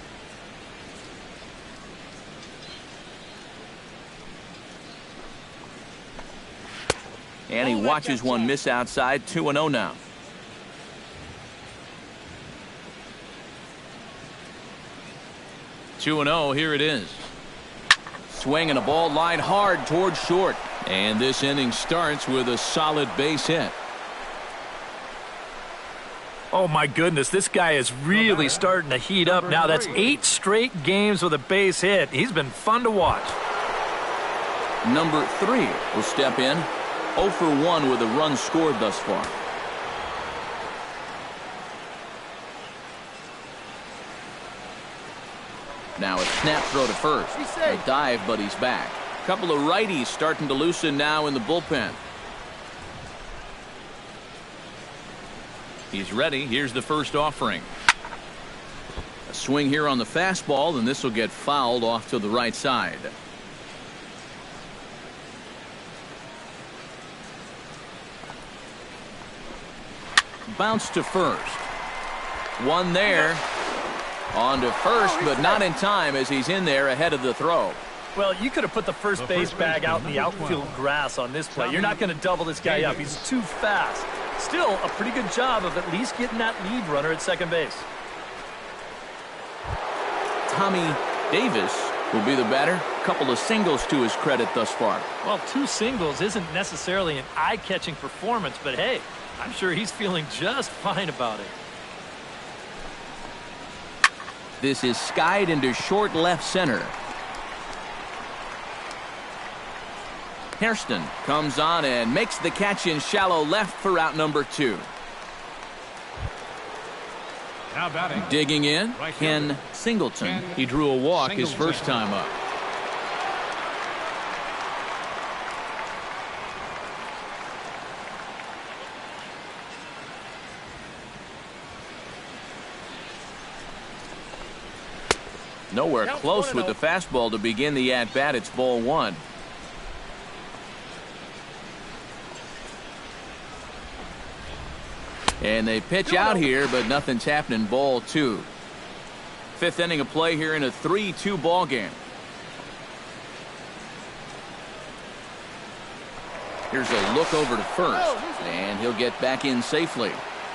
And he watches one miss outside. 2-0 now. Here it is. Swing and a ball lined hard towards short. And this inning starts with a solid base hit. Oh, my goodness. This guy is really starting to heat up now. That's 8 straight games with a base hit. He's been fun to watch. Number 3 will step in. 0 for 1 with a run scored thus far. Now a snap throw to first. A dive, but he's back. Couple of righties starting to loosen now in the bullpen. He's ready. Here's the first offering. A swing here on the fastball, and this will get fouled off to the right side. Bounce to first. One there. On to first, but not in time as he's in there ahead of the throw. Well, you could have put the first base bag out in the outfield grass on this play. You're not going to double this guy up. He's too fast. Still, a pretty good job of at least getting that lead runner at second base. Tommy Davis will be the batter. Couple of singles to his credit thus far. Well, 2 singles isn't necessarily an eye-catching performance, but hey, I'm sure he's feeling just fine about it. This is skied into short left center. Hairston comes on and makes the catch in shallow left for out number 2. Now batting. Digging in, Ken Singleton. He drew a walk his first time up. Nowhere close with the fastball to begin the at-bat. It's ball 1. And they pitch out here, but nothing's happening. Ball 2. 5th inning of play here in a 3-2 ball game. Here's a look over to first, and he'll get back in safely.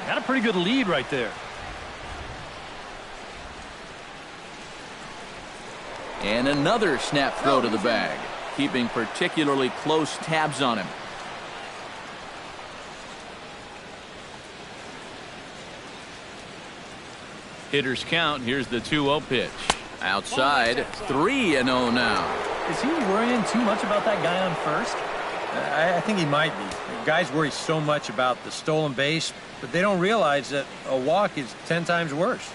Got a pretty good lead right there. And another snap throw to the bag, keeping particularly close tabs on him. Hitters count. Here's the 2-0 pitch. Outside, 3-0 now. Is he worrying too much about that guy on first? I think he might be. Guys worry so much about the stolen base, but they don't realize that a walk is 10 times worse.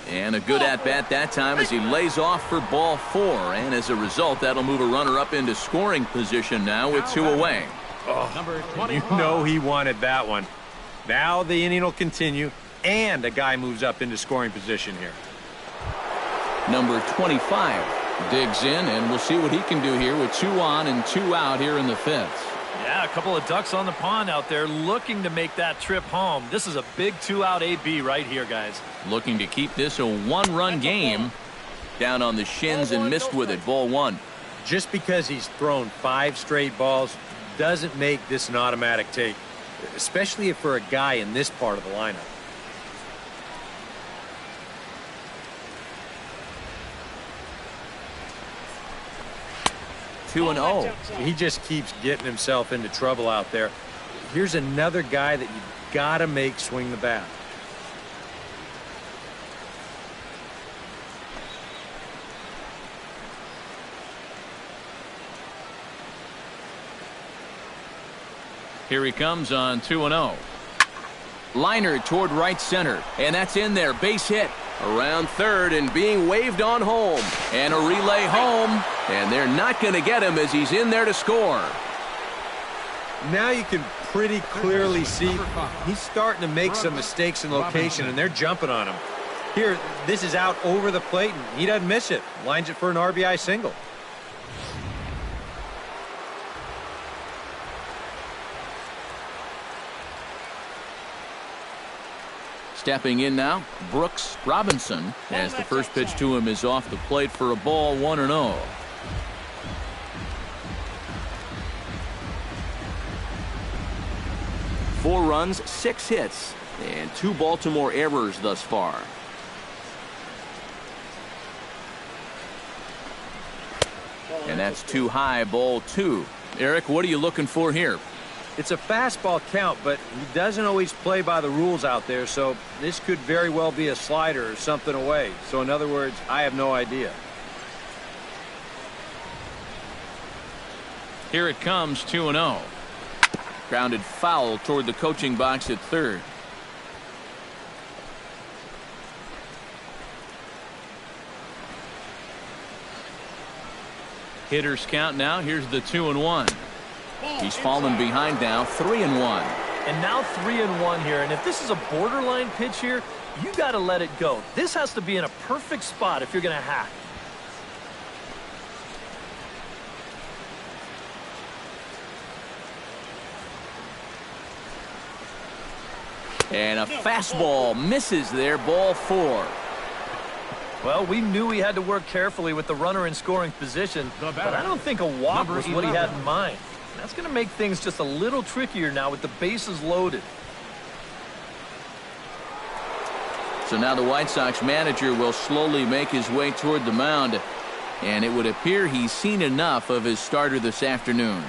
And a good at-bat that time as he lays off for ball 4. And as a result, that'll move a runner up into scoring position now with 2 away. Oh, you know he wanted that one. Now the inning will continue, and a guy moves up into scoring position here. Number 25 digs in, and we'll see what he can do here with 2 on and 2 out here in the 5th. Yeah, a couple of ducks on the pond out there looking to make that trip home. This is a big 2-out AB right here, guys. Looking to keep this a 1-run game. Down on the shins and missed with it. Ball 1. Just because he's thrown 5 straight balls doesn't make this an automatic take, especially for a guy in this part of the lineup. Two and 0. He just keeps getting himself into trouble out there. Here's another guy that you've got to make swing the bat. Here he comes on 2-0. Liner toward right center, and that's in there. Base hit around third and being waved on home. And a relay home, and they're not going to get him as he's in there to score. Now you can pretty clearly see he's starting to make some mistakes in location, and they're jumping on him. Here, this is out over the plate, and he doesn't miss it. Lines it for an RBI single. Stepping in now, Brooks Robinson, as the first pitch to him is off the plate for a ball 1-0. Four runs, 6 hits, and 2 Baltimore errors thus far. And that's too high, ball 2. Eric, what are you looking for here? It's a fastball count, but he doesn't always play by the rules out there, so this could very well be a slider or something away. So in other words, I have no idea. Here it comes, 2-0. Grounded foul toward the coaching box at third. Hitters count now. Here's the 2-1. He's fallen behind now, 3-1. And now 3-1 here. And if this is a borderline pitch here, you got to let it go. This has to be in a perfect spot if you're going to hack. And a fastball misses there, ball 4. Well, we knew he had to work carefully with the runner in scoring position, but I don't think a walk was what he had in mind. That's going to make things just a little trickier now with the bases loaded. So now the White Sox manager will slowly make his way toward the mound, and it would appear he's seen enough of his starter this afternoon.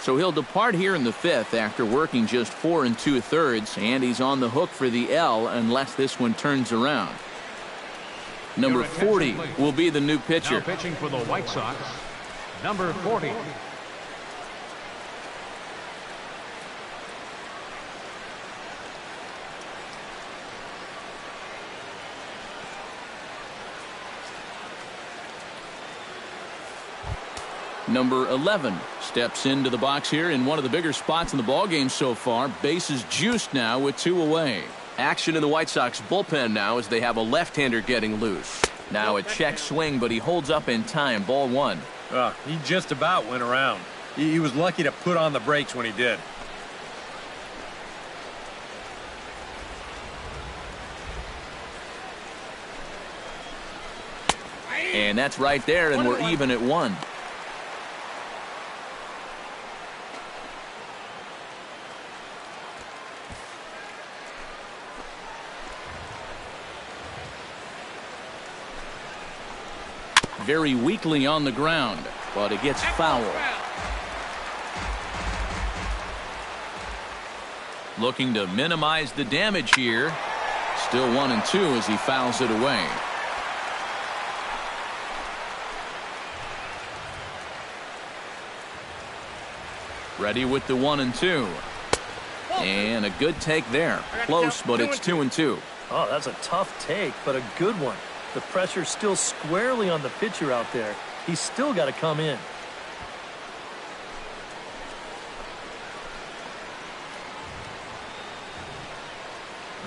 So he'll depart here in the 5th after working just 4 2/3, and he's on the hook for the L unless this one turns around. Number 40 will be the new pitcher. Now pitching for the White Sox, number 40. Number 11 steps into the box here in one of the bigger spots in the ballgame so far. Bases juiced now with 2 away. Action in the White Sox bullpen now as they have a left-hander getting loose. Now a check swing, but he holds up in time. Ball 1. He just about went around. He was lucky to put on the brakes when he did. And that's right there, and we're even at 1. Very weakly on the ground, but it gets foul. Looking to minimize the damage here. Still 1-2 as he fouls it away. Ready with the 1-2. And a good take there. Close, but it's 2-2. Oh, that's a tough take, but a good one. The pressure's still squarely on the pitcher out there. He's still got to come in.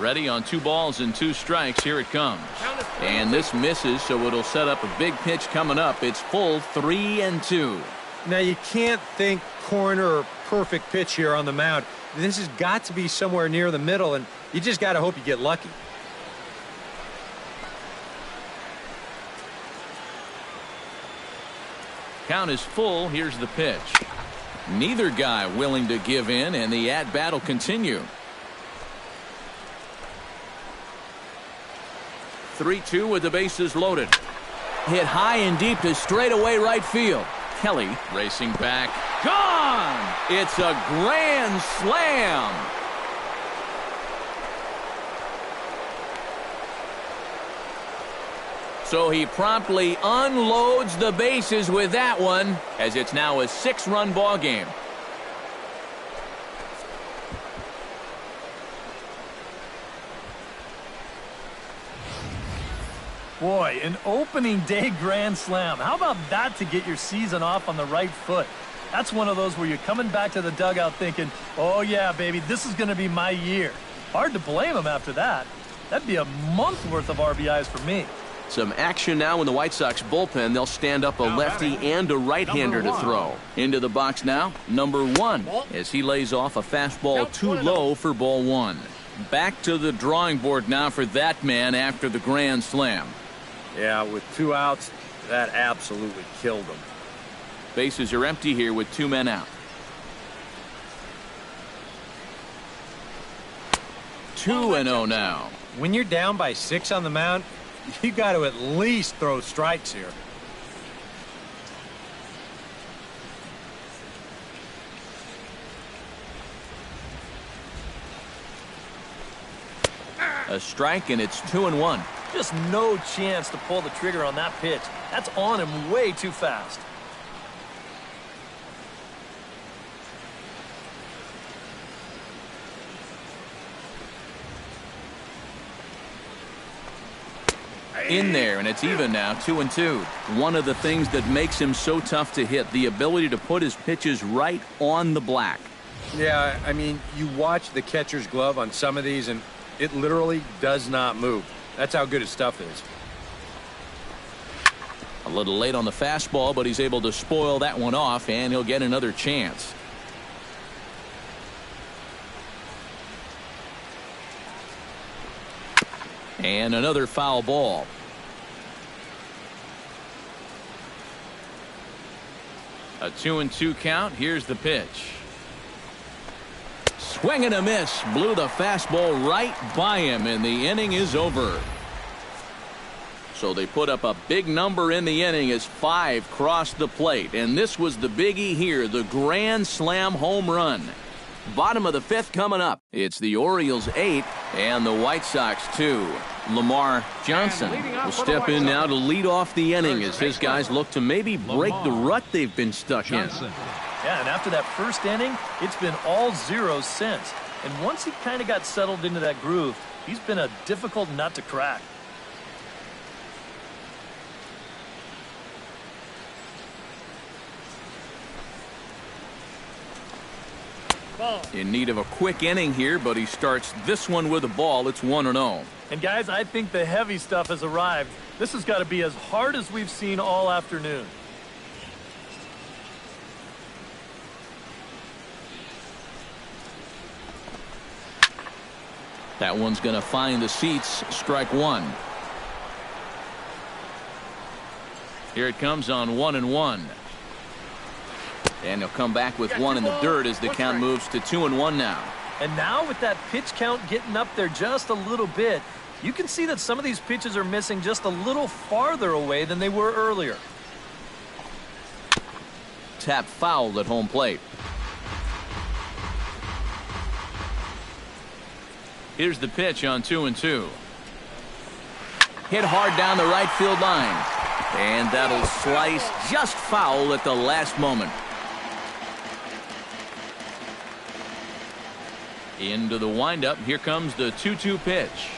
Ready on 2 balls and 2 strikes. Here it comes. And this misses, so it'll set up a big pitch coming up. It's full 3-2. Now, you can't think corner or perfect pitch here on the mound. This has got to be somewhere near the middle, and you just got to hope you get lucky. Count is full. Here's the pitch. Neither guy willing to give in, and the at-bat will continue. 3-2 with the bases loaded. Hit high and deep to straightaway right field. Kelly racing back. Gone! It's a grand slam. So he promptly unloads the bases with that one, as it's now a 6-run ball game. Boy, an opening day grand slam. How about that to get your season off on the right foot? That's one of those where you're coming back to the dugout thinking, oh yeah, baby, this is going to be my year. Hard to blame him after that. That'd be a month worth of RBIs for me. Some action now in the White Sox bullpen. They'll stand up a lefty and a right-hander to throw. Into the box now, number 1, as he lays off a fastball too low for ball 1. Back to the drawing board now for that man after the grand slam. Yeah, with 2 outs, that absolutely killed him. Bases are empty here with 2 men out. 2-0 now. When you're down by 6 on the mound, you got to at least throw strikes here. A strike, and it's 2-1. Just no chance to pull the trigger on that pitch. That's on him way too fast. In there, and it's even now, 2-2. One of the things that makes him so tough to hit, the ability to put his pitches right on the black. Yeah, I mean, you watch the catcher's glove on some of these, and it literally does not move. That's how good his stuff is. A little late on the fastball, but he's able to spoil that one off, and he'll get another chance. And another foul ball. A 2-2 count. Here's the pitch. Swing and a miss. Blew the fastball right by him, and the inning is over. So they put up a big number in the inning as 5 crossed the plate. And this was the biggie here, the grand slam home run. Bottom of the 5th coming up. It's the Orioles 8 and the White Sox 2. Lamar Johnson will step in now to lead off the inning as his guys look to maybe break the rut they've been stuck in. Yeah, and after that first inning, it's been all zeros since. And once he kind of got settled into that groove, he's been a difficult nut to crack. In need of a quick inning here, but he starts this one with a ball. It's 1-0. And guys, I think the heavy stuff has arrived. This has got to be as hard as we've seen all afternoon. That one's going to find the seats. Strike 1. Here it comes on 1-1. And he'll come back with 1 in the dirt as the count moves to 2-1 now. And now with that pitch count getting up there just a little bit, you can see that some of these pitches are missing just a little farther away than they were earlier. Tap fouled at home plate. Here's the pitch on 2-2. Hit hard down the right field line. And that'll slice just foul at the last moment. Into the windup. Here comes the 2-2 pitch.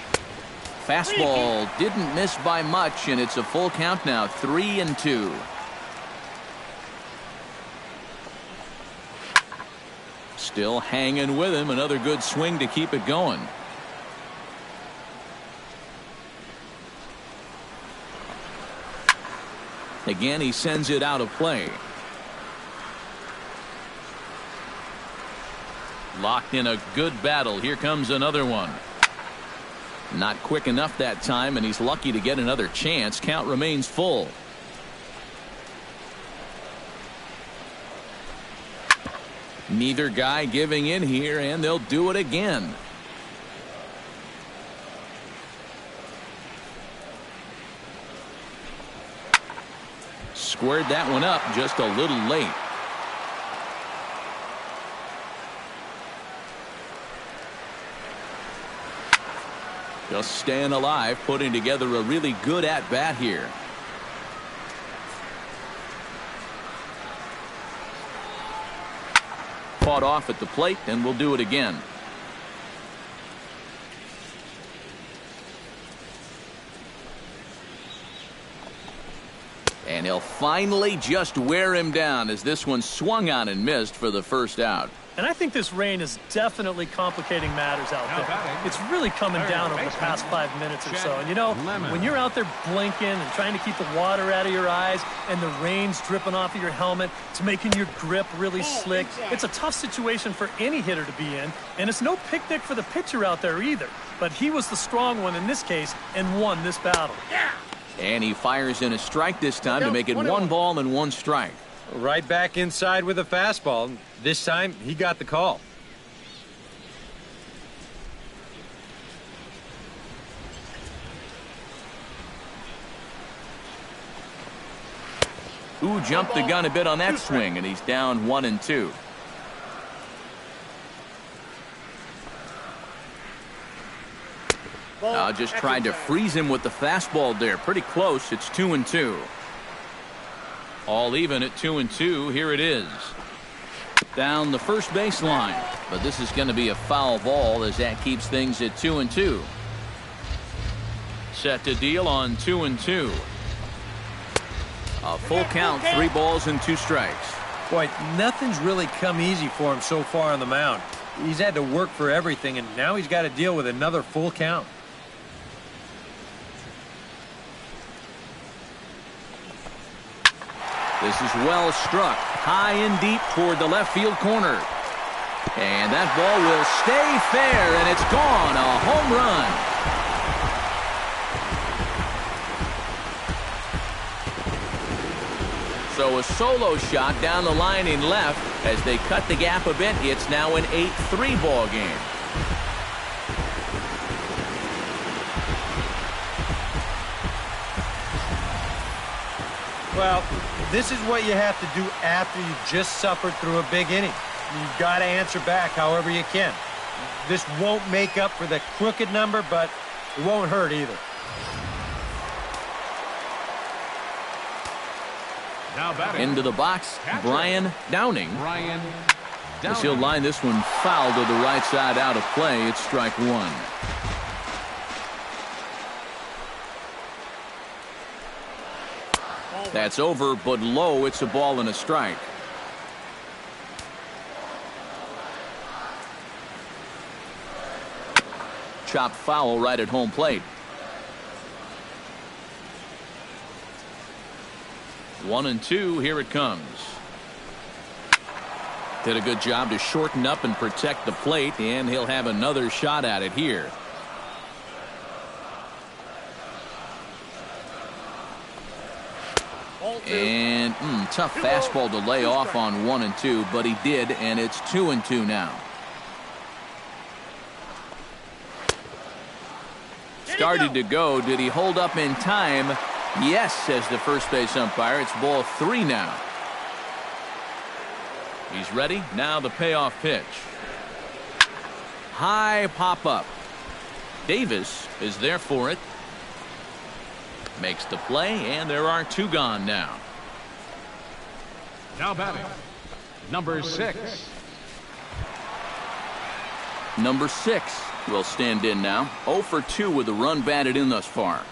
Fastball didn't miss by much, and it's a full count now, 3-2. Still hanging with him. Another good swing to keep it going. Again, he sends it out of play. Locked in a good battle. Here comes another one. Not quick enough that time, and he's lucky to get another chance. Count remains full. Neither guy giving in here, and they'll do it again. Squared that one up just a little late. Just staying alive, putting together a really good at-bat here. Fought off at the plate, and we'll do it again. And he'll finally just wear him down as this one swung on and missed for the first out. And I think this rain is definitely complicating matters out there. It's really coming down over the past 5 minutes or so. And you know, when you're out there blinking and trying to keep the water out of your eyes and the rain's dripping off of your helmet, it's making your grip really slick. It's a tough situation for any hitter to be in. And it's no picnic for the pitcher out there either. But he was the strong one in this case and won this battle. And he fires in a strike this time to make it 1 ball and 1 strike. Right back inside with a fastball. This time, he got the call. Ooh, jumped the gun a bit on that swing, and he's down 1-2. Just tried to freeze him with the fastball there. Pretty close. It's 2-2. All even at 2-2. Here it is. Down the first baseline. But this is going to be a foul ball as that keeps things at 2-2. Set to deal on 2-2. A full count, 3 balls and 2 strikes. Boy, nothing's really come easy for him so far on the mound. He's had to work for everything, and now he's got to deal with another full count. This is well struck, high and deep toward the left field corner. And that ball will stay fair, and it's gone. A home run. So a solo shot down the line in left. As they cut the gap a bit, it's now an 8-3 ball game. Well, this is what you have to do after you've just suffered through a big inning. You've got to answer back however you can. This won't make up for the crooked number, but it won't hurt either. Now batting. Into the box, Catcher. Brian Downing. Brian As he'll line this one foul to the right side out of play. It's strike 1. That's over, but low. It's a ball and a strike. Chopped foul right at home plate. 1-2. Here it comes. Did a good job to shorten up and protect the plate, and he'll have another shot at it here. And tough fastball to lay off on 1-2, but he did, and it's 2-2 now. Started to go. Did he hold up in time? Yes, says the first base umpire. It's ball 3 now. He's ready. Now the payoff pitch. High pop up. Davis is there for it. Makes the play, and there are 2 gone now. Now batting, number 6. Number 6 will stand in now. 0 for 2 with a run batted in thus far.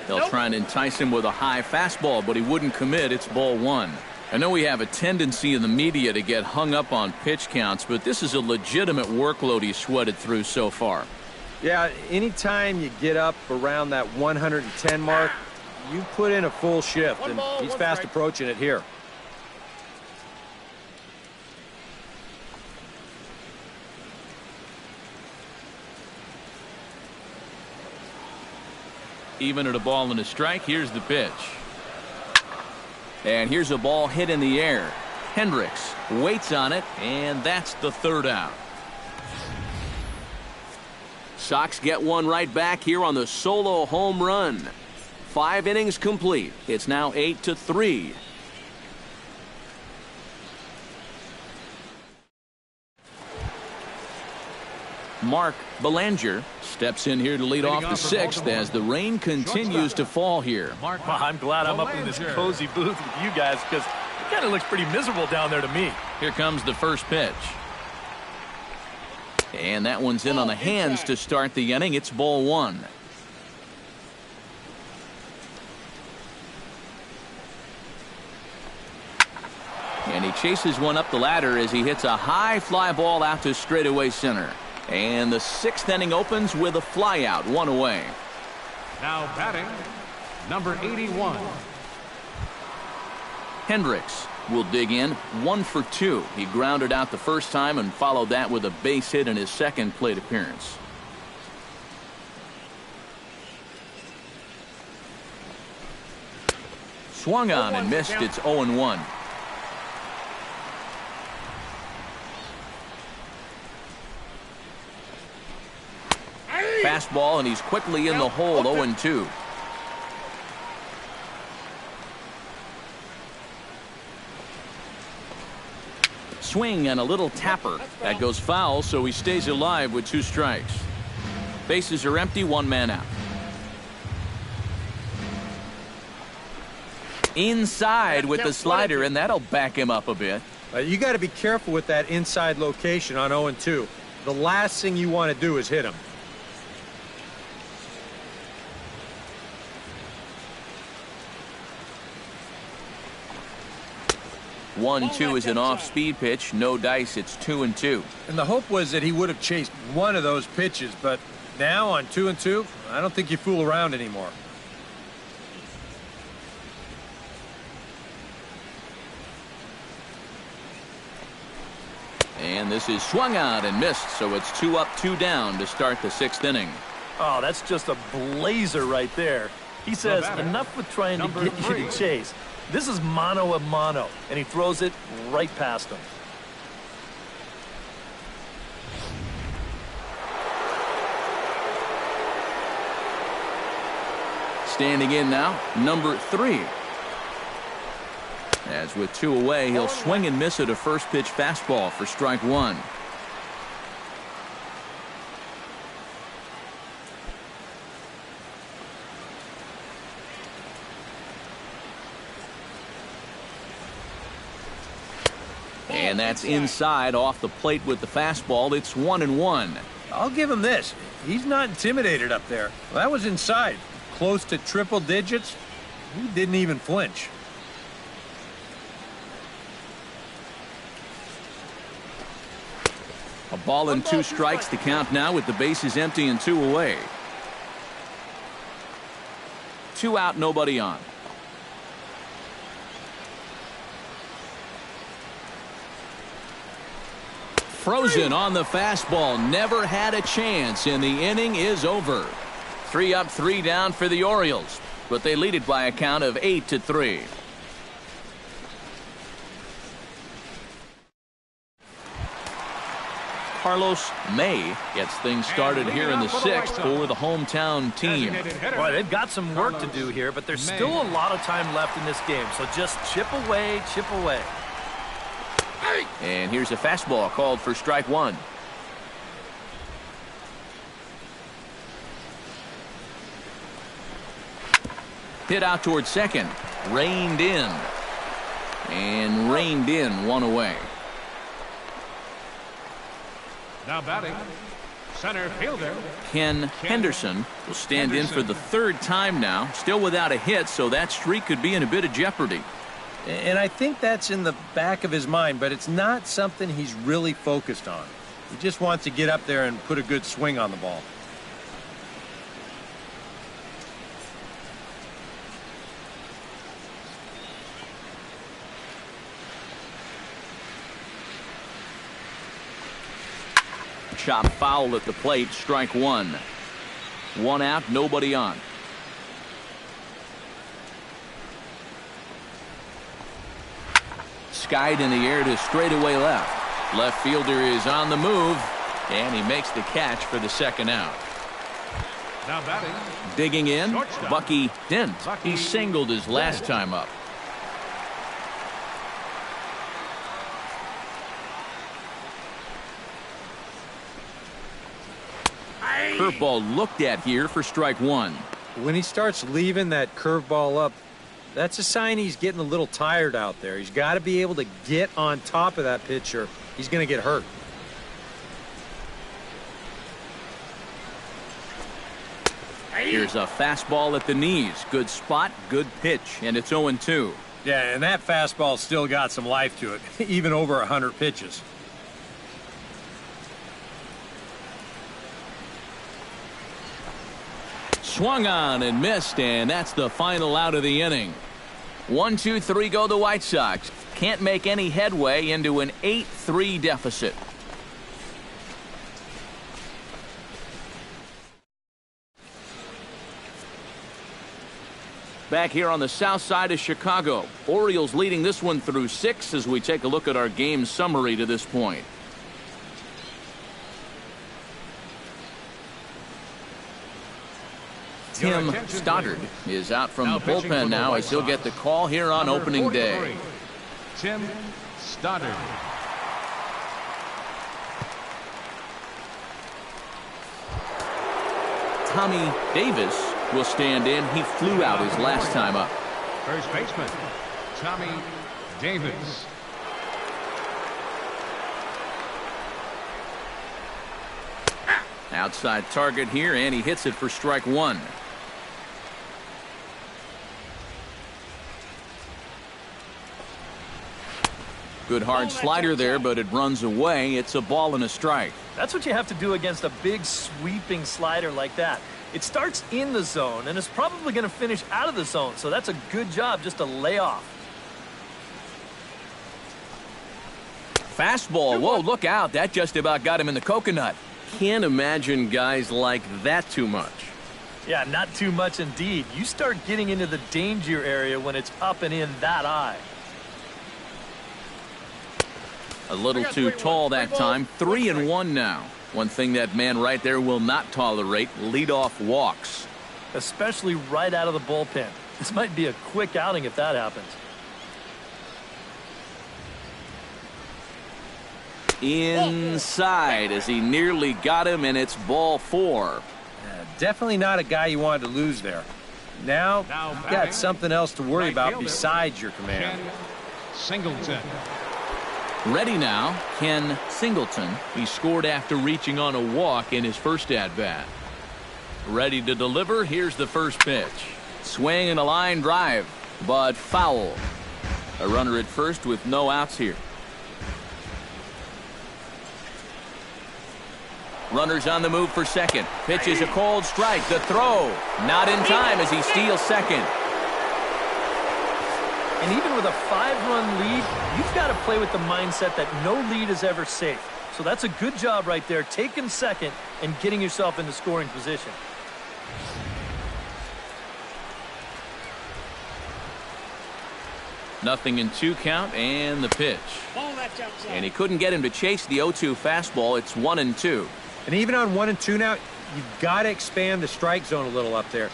They'll try and entice him with a high fastball, but he wouldn't commit. It's ball 1. I know we have a tendency in the media to get hung up on pitch counts, but this is a legitimate workload he's sweated through so far. Yeah, anytime you get up around that 110 mark, you put in a full shift, and he's fast approaching it here. Even at a ball and a strike, here's the pitch. And here's a ball hit in the air. Hendricks waits on it, and that's the 3rd out. Sox get one right back here on the solo home run. 5 innings complete. It's now 8-3. Mark Belanger steps in here to lead off the 6th as the rain continues to fall here. Well, I'm glad I'm up in this cozy booth with you guys because it kind of looks pretty miserable down there to me. Here comes the first pitch. And that one's in on the hands to start the inning. It's ball 1. And he chases one up the ladder as he hits a high fly ball out to straightaway center. And the 6th inning opens with a flyout, 1 away. Now batting, number 81. Hendricks will dig in, 1 for 2. He grounded out the first time and followed that with a base hit in his 2nd plate appearance. Swung on and missed. It's 0-1. Fastball, and he's quickly in the hole. 0-2. Swing and a little tapper. That goes foul, so he stays alive with 2 strikes. Bases are empty, 1 man out. Inside with the slider, and that'll back him up a bit. You got to be careful with that inside location on 0-2. The last thing you want to do is hit him. One, 2 is an off-speed pitch. No dice. It's 2-2. And the hope was that he would have chased one of those pitches, but now on 2-2, I don't think you fool around anymore. And this is swung on and missed, so it's 2 up, 2 down to start the 6th inning. Oh, that's just a blazer right there. He says enough with trying to get you to chase. This is mano a mano, and he throws it right past him. Standing in now, number 3. As with 2 away, he'll swing and miss at a first pitch fastball for strike 1. And that's inside off the plate with the fastball. It's 1-1. I'll give him this. He's not intimidated up there. Well, that was inside. Close to triple digits. He didn't even flinch. A ball and 2 strikes to count now with the bases empty and 2 away. 2 out, nobody on. Frozen on the fastball. Never had a chance, and the inning is over. 3 up, 3 down for the Orioles, but they lead it by a count of 8-3. Carlos May gets things started here in the sixth for the hometown team. Boy, they've got some work to do here, but there's still a lot of time left in this game, so just chip away, chip away. And here's a fastball called for strike one. Hit out towards second. Reined in. And reined in, one away. Now batting, center fielder Ken Henderson will stand in for the third time now. Still without a hit, so that streak could be in a bit of jeopardy. And I think that's in the back of his mind, but it's not something he's really focused on. He just wants to get up there and put a good swing on the ball. Chop foul at the plate, strike one. One out, nobody on. Skied in the air to straightaway left. Left fielder is on the move, and he makes the catch for the second out. now batting. Digging in, Shortstop. Bucky Dent. Bucky He singled his last Dent. time up. Curveball looked at here for strike one. When he starts leaving that curveball up, that's a sign he's getting a little tired out there. He's got to be able to get on top of that pitcher. He's going to get hurt. Here's a fastball at the knees. Good spot, good pitch, and it's 0-2. Yeah, and that fastball still got some life to it, even over 100 pitches. Swung on and missed, and that's the final out of the inning. 1-2-3 go the White Sox. Can't make any headway into an 8-3 deficit. Back here on the south side of Chicago, Orioles leading this one through 6 as we take a look at our game summary to this point. Tim Stoddard is out from the bullpen now as he'll get the call here on opening day. Tim Stoddard. Tommy Davis will stand in. He flew out his last time up. First baseman, Tommy Davis. Outside target here, and he hits it for strike one. Good hard slider there, but it runs away. It's a ball and a strike. That's what you have to do against a big sweeping slider like that. It starts in the zone and is probably going to finish out of the zone, so that's a good job just to lay off. Fastball. Whoa, look out. That just about got him in the coconut. Can't imagine guys like that too much. Yeah, not too much indeed. You start getting into the danger area when it's up and in that high. A little too tall that time. 3-1 now. One thing that man right there will not tolerate, leadoff walks. Especially right out of the bullpen. This might be a quick outing if that happens. Inside as he nearly got him, and it's ball 4. Definitely not a guy you wanted to lose there. Now you've got something else to worry about besides your command. Ken Singleton. Ready now, Ken Singleton. He scored after reaching on a walk in his first at-bat. Ready to deliver. Here's the first pitch. Swing and a line drive, but foul. A runner at first with no outs here. Runners on the move for second. Pitch is a cold strike. The throw not in time as he steals second. And even with a 5-run lead, you've got to play with the mindset that no lead is ever safe. So that's a good job right there, taking second and getting yourself into scoring position. 0-2 count and the pitch. And he couldn't get him to chase the 0-2 fastball. It's 1-2. And even on 1-2 now, you've got to expand the strike zone a little up there.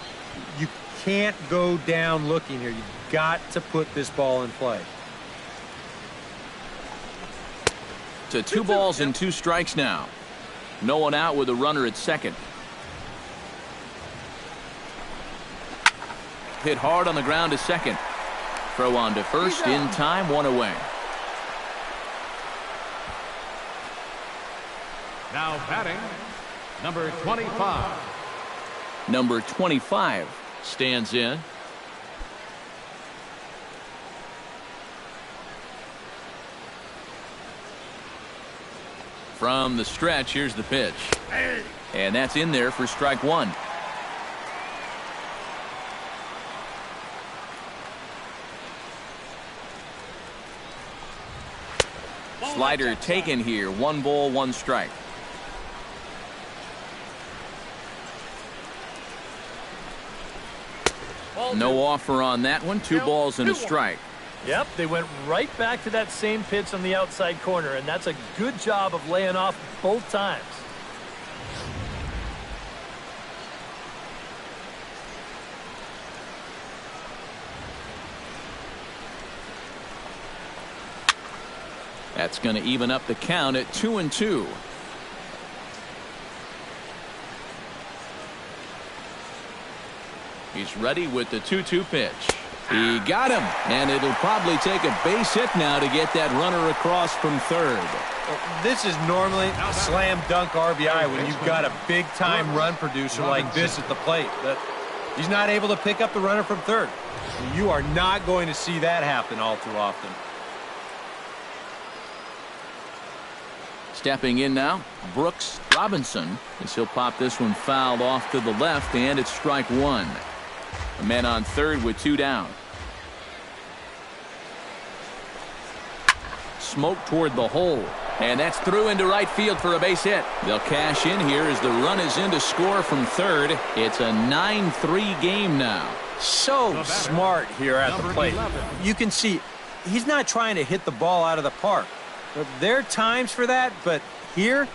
You can't go down looking here. You've got to put this ball in play. To 2 balls and 2 strikes now. No one out with a runner at second. Hit hard on the ground to second. Throw on to first in time, 1 away. Now batting, number 25. Number 25 stands in. From the stretch, here's the pitch. And that's in there for strike 1. Slider taken here. 1 ball, 1 strike. No offer on that one. 2 balls and a strike. Yep, they went right back to that same pitch on the outside corner, and that's a good job of laying off both times. That's going to even up the count at 2-2. He's ready with the 2-2 pitch. He got him, and it'll probably take a base hit now to get that runner across from third. This is normally a slam dunk RBI when you've got a big-time run producer like this at the plate. But he's not able to pick up the runner from third. You are not going to see that happen all too often. Stepping in now, Brooks Robinson, as he'll pop this one fouled off to the left, and it's strike 1. A man on third with 2 down. Smoke toward the hole, and that's through into right field for a base hit. They'll cash in here as the run is in to score from third. It's a 9-3 game now. So smart here at the plate. You can see he's not trying to hit the ball out of the park. There are times for that, but here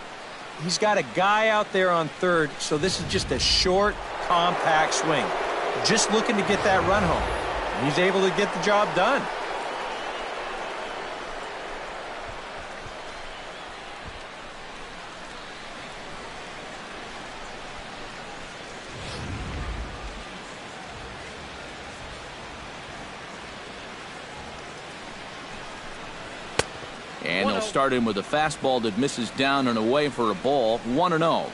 he's got a guy out there on third, so this is just a short, compact swing. Just looking to get that run home. And he's able to get the job done. And they'll start him with a fastball that misses down and away for a ball. 1-0.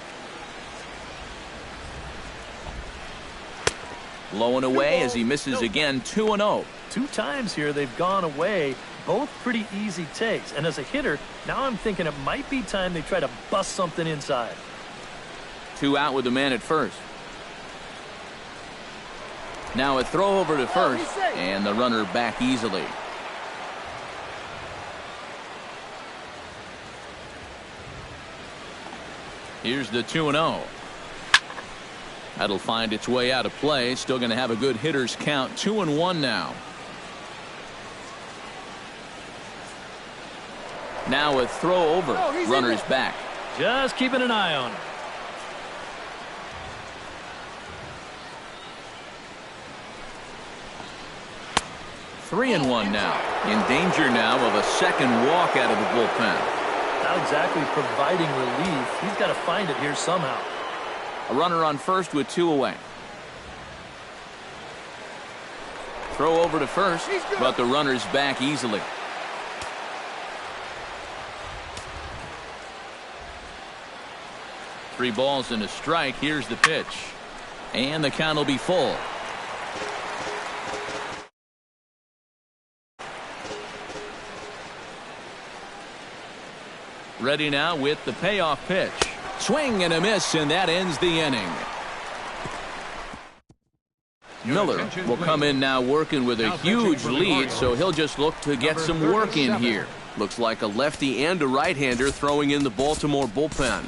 Low and away as he misses again. 2-0. 2 times here they've gone away. Both pretty easy takes. And as a hitter, now I'm thinking it might be time they try to bust something inside. 2 out with the man at first. Now a throw over to first, and the runner back easily. Here's the 2-0. That'll find its way out of play. Still going to have a good hitter's count. 2-1 now. Now a throw over. Runner's back. Just keeping an eye on him. Three and one now. In danger now of a second walk out of the bullpen. Not exactly providing relief. He's got to find it here somehow. A runner on first with 2 away. Throw over to first, but the runner's back easily. Three balls and a strike. Here's the pitch. And the count will be full. Ready now with the payoff pitch. Swing and a miss, and that ends the inning. Miller will come in now working with a huge lead, so he'll just look to get some work in here. Looks like a lefty and a right-hander throwing in the Baltimore bullpen.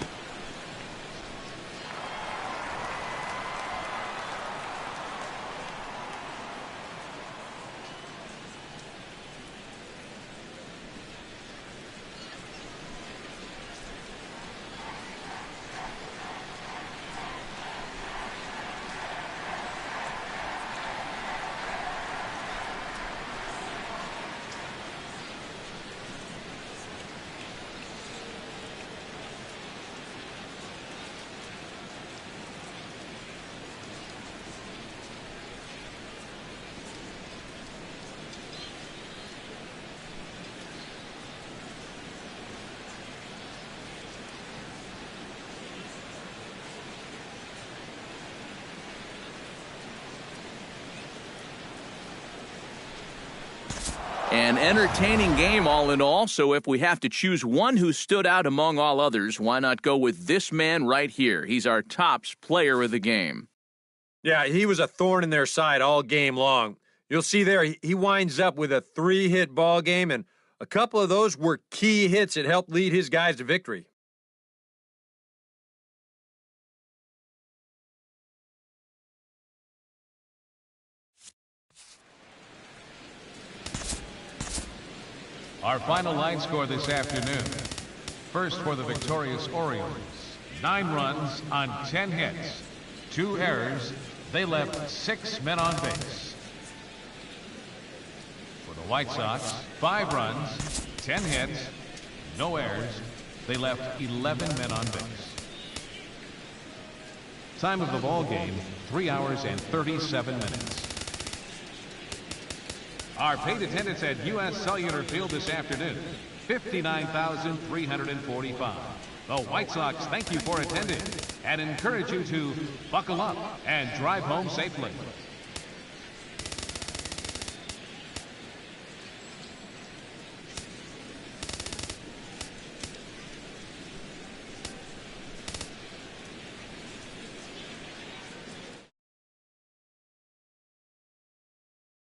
An entertaining game all in all, so if we have to choose one who stood out among all others, why not go with this man right here? He's our tops player of the game. Yeah, he was a thorn in their side all game long. You'll see there, he winds up with a 3-hit ball game, and a couple of those were key hits that helped lead his guys to victory. Our final line score this afternoon. First for the victorious Orioles. 9 runs on 10 hits. 2 errors. They left 6 men on base. For the White Sox, 5 runs, 10 hits, no errors. They left 11 men on base. Time of the ball game, 3 hours and 37 minutes. Our paid attendance at U.S. Cellular Field this afternoon, 59,345. The White Sox thank you for attending and encourage you to buckle up and drive home safely.